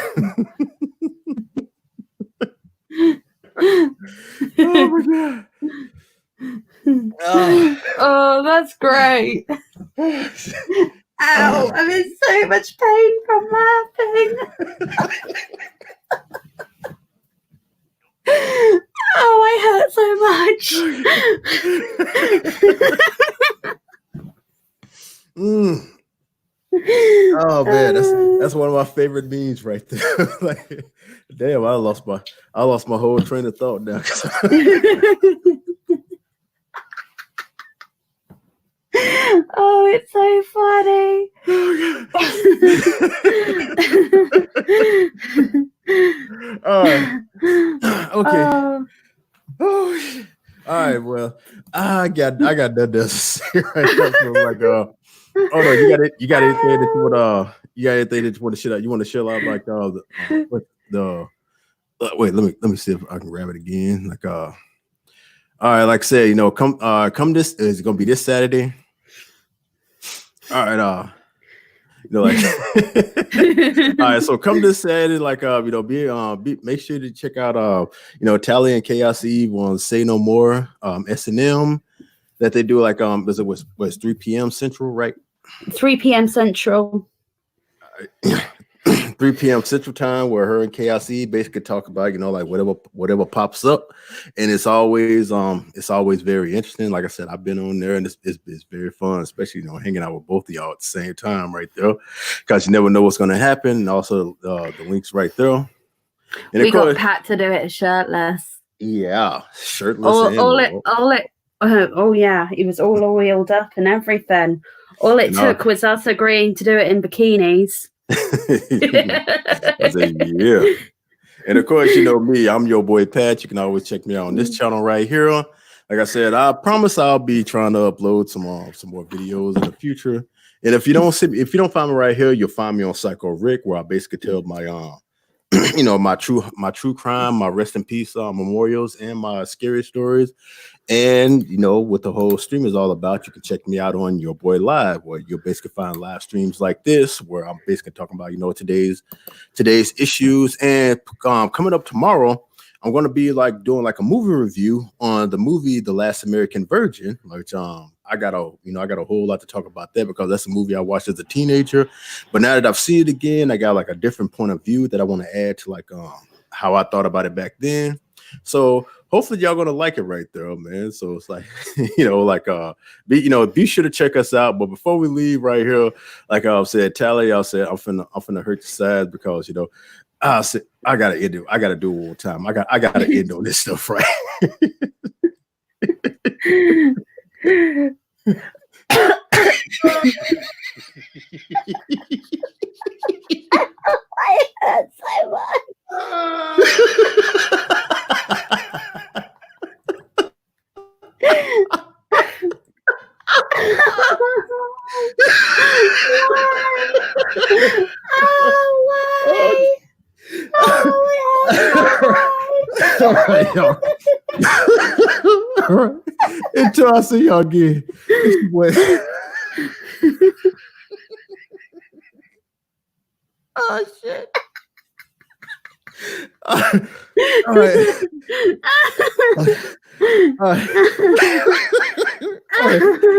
Oh my god. Oh, that's great. Ow, I'm in so much pain from laughing. Oh, I hurt so much. Oh man, that's one of my favorite memes right there. Like, damn, I lost my whole train of thought now. Oh, it's so funny. All right. Okay. Oh. All right. Well, I got nothing else to say right now. So like, oh no, you got it. You got anything that you want to share out? You want to share out like wait, let me see if I can grab it again. Like all right, like I said, you know, come this is gonna be this Saturday. All right, you know, like all right, so come this Saturday, like you know, make sure to check out you know, Tally and Chaos Eve on Say No More, S&M that they do like was 3 p.m. Central, right? 3 p.m. Central. 3 p.m. Central Time, where her and Chaos Eve basically talk about, you know, like whatever pops up, and it's always very interesting. Like I said, I've been on there, and it's very fun, especially, you know, hanging out with both of y'all at the same time right there, because you never know what's going to happen. And also the links right there. And we got Pat to do it shirtless. Yeah, shirtless. Oh yeah, he was all oiled up and everything. All it took was us agreeing to do it in bikinis. I said, yeah. And of course, you know me, I'm your boy Pat. You can always check me out on this channel right here. Like I said, I promise I'll be trying to upload some more videos in the future. And if you don't find me right here, you'll find me on Psycho Rick, where I basically tell my you know, my true crime, my rest in peace memorials, and my scary stories. And you know what the whole stream is all about, you can check me out on Your Boy Live, where you'll basically find live streams like this, where I'm basically talking about, you know, today's issues. And coming up tomorrow, I'm going to be like doing like a movie review on the movie The Last American Virgin, which I got a whole lot to talk about that, because that's a movie I watched as a teenager. But now that I've seen it again, I got like a different point of view that I want to add to like how I thought about it back then. So hopefully y'all gonna like it right there, man. So it's like, you know, like be sure to check us out. But before we leave right here, like I said, Tally, I'm finna hurt your sides, because, you know, I gotta end it. I gotta do it one time. I gotta end on this stuff, right? I hurt so much. All right, y'all. All right. Until I see y'all again. Oh shit. All right.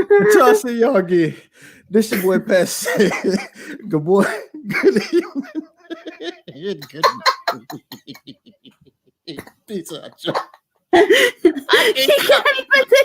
Until I see y'all again. This your boy Pat. Good boy. Good evening. Good. Peace out. She can't even do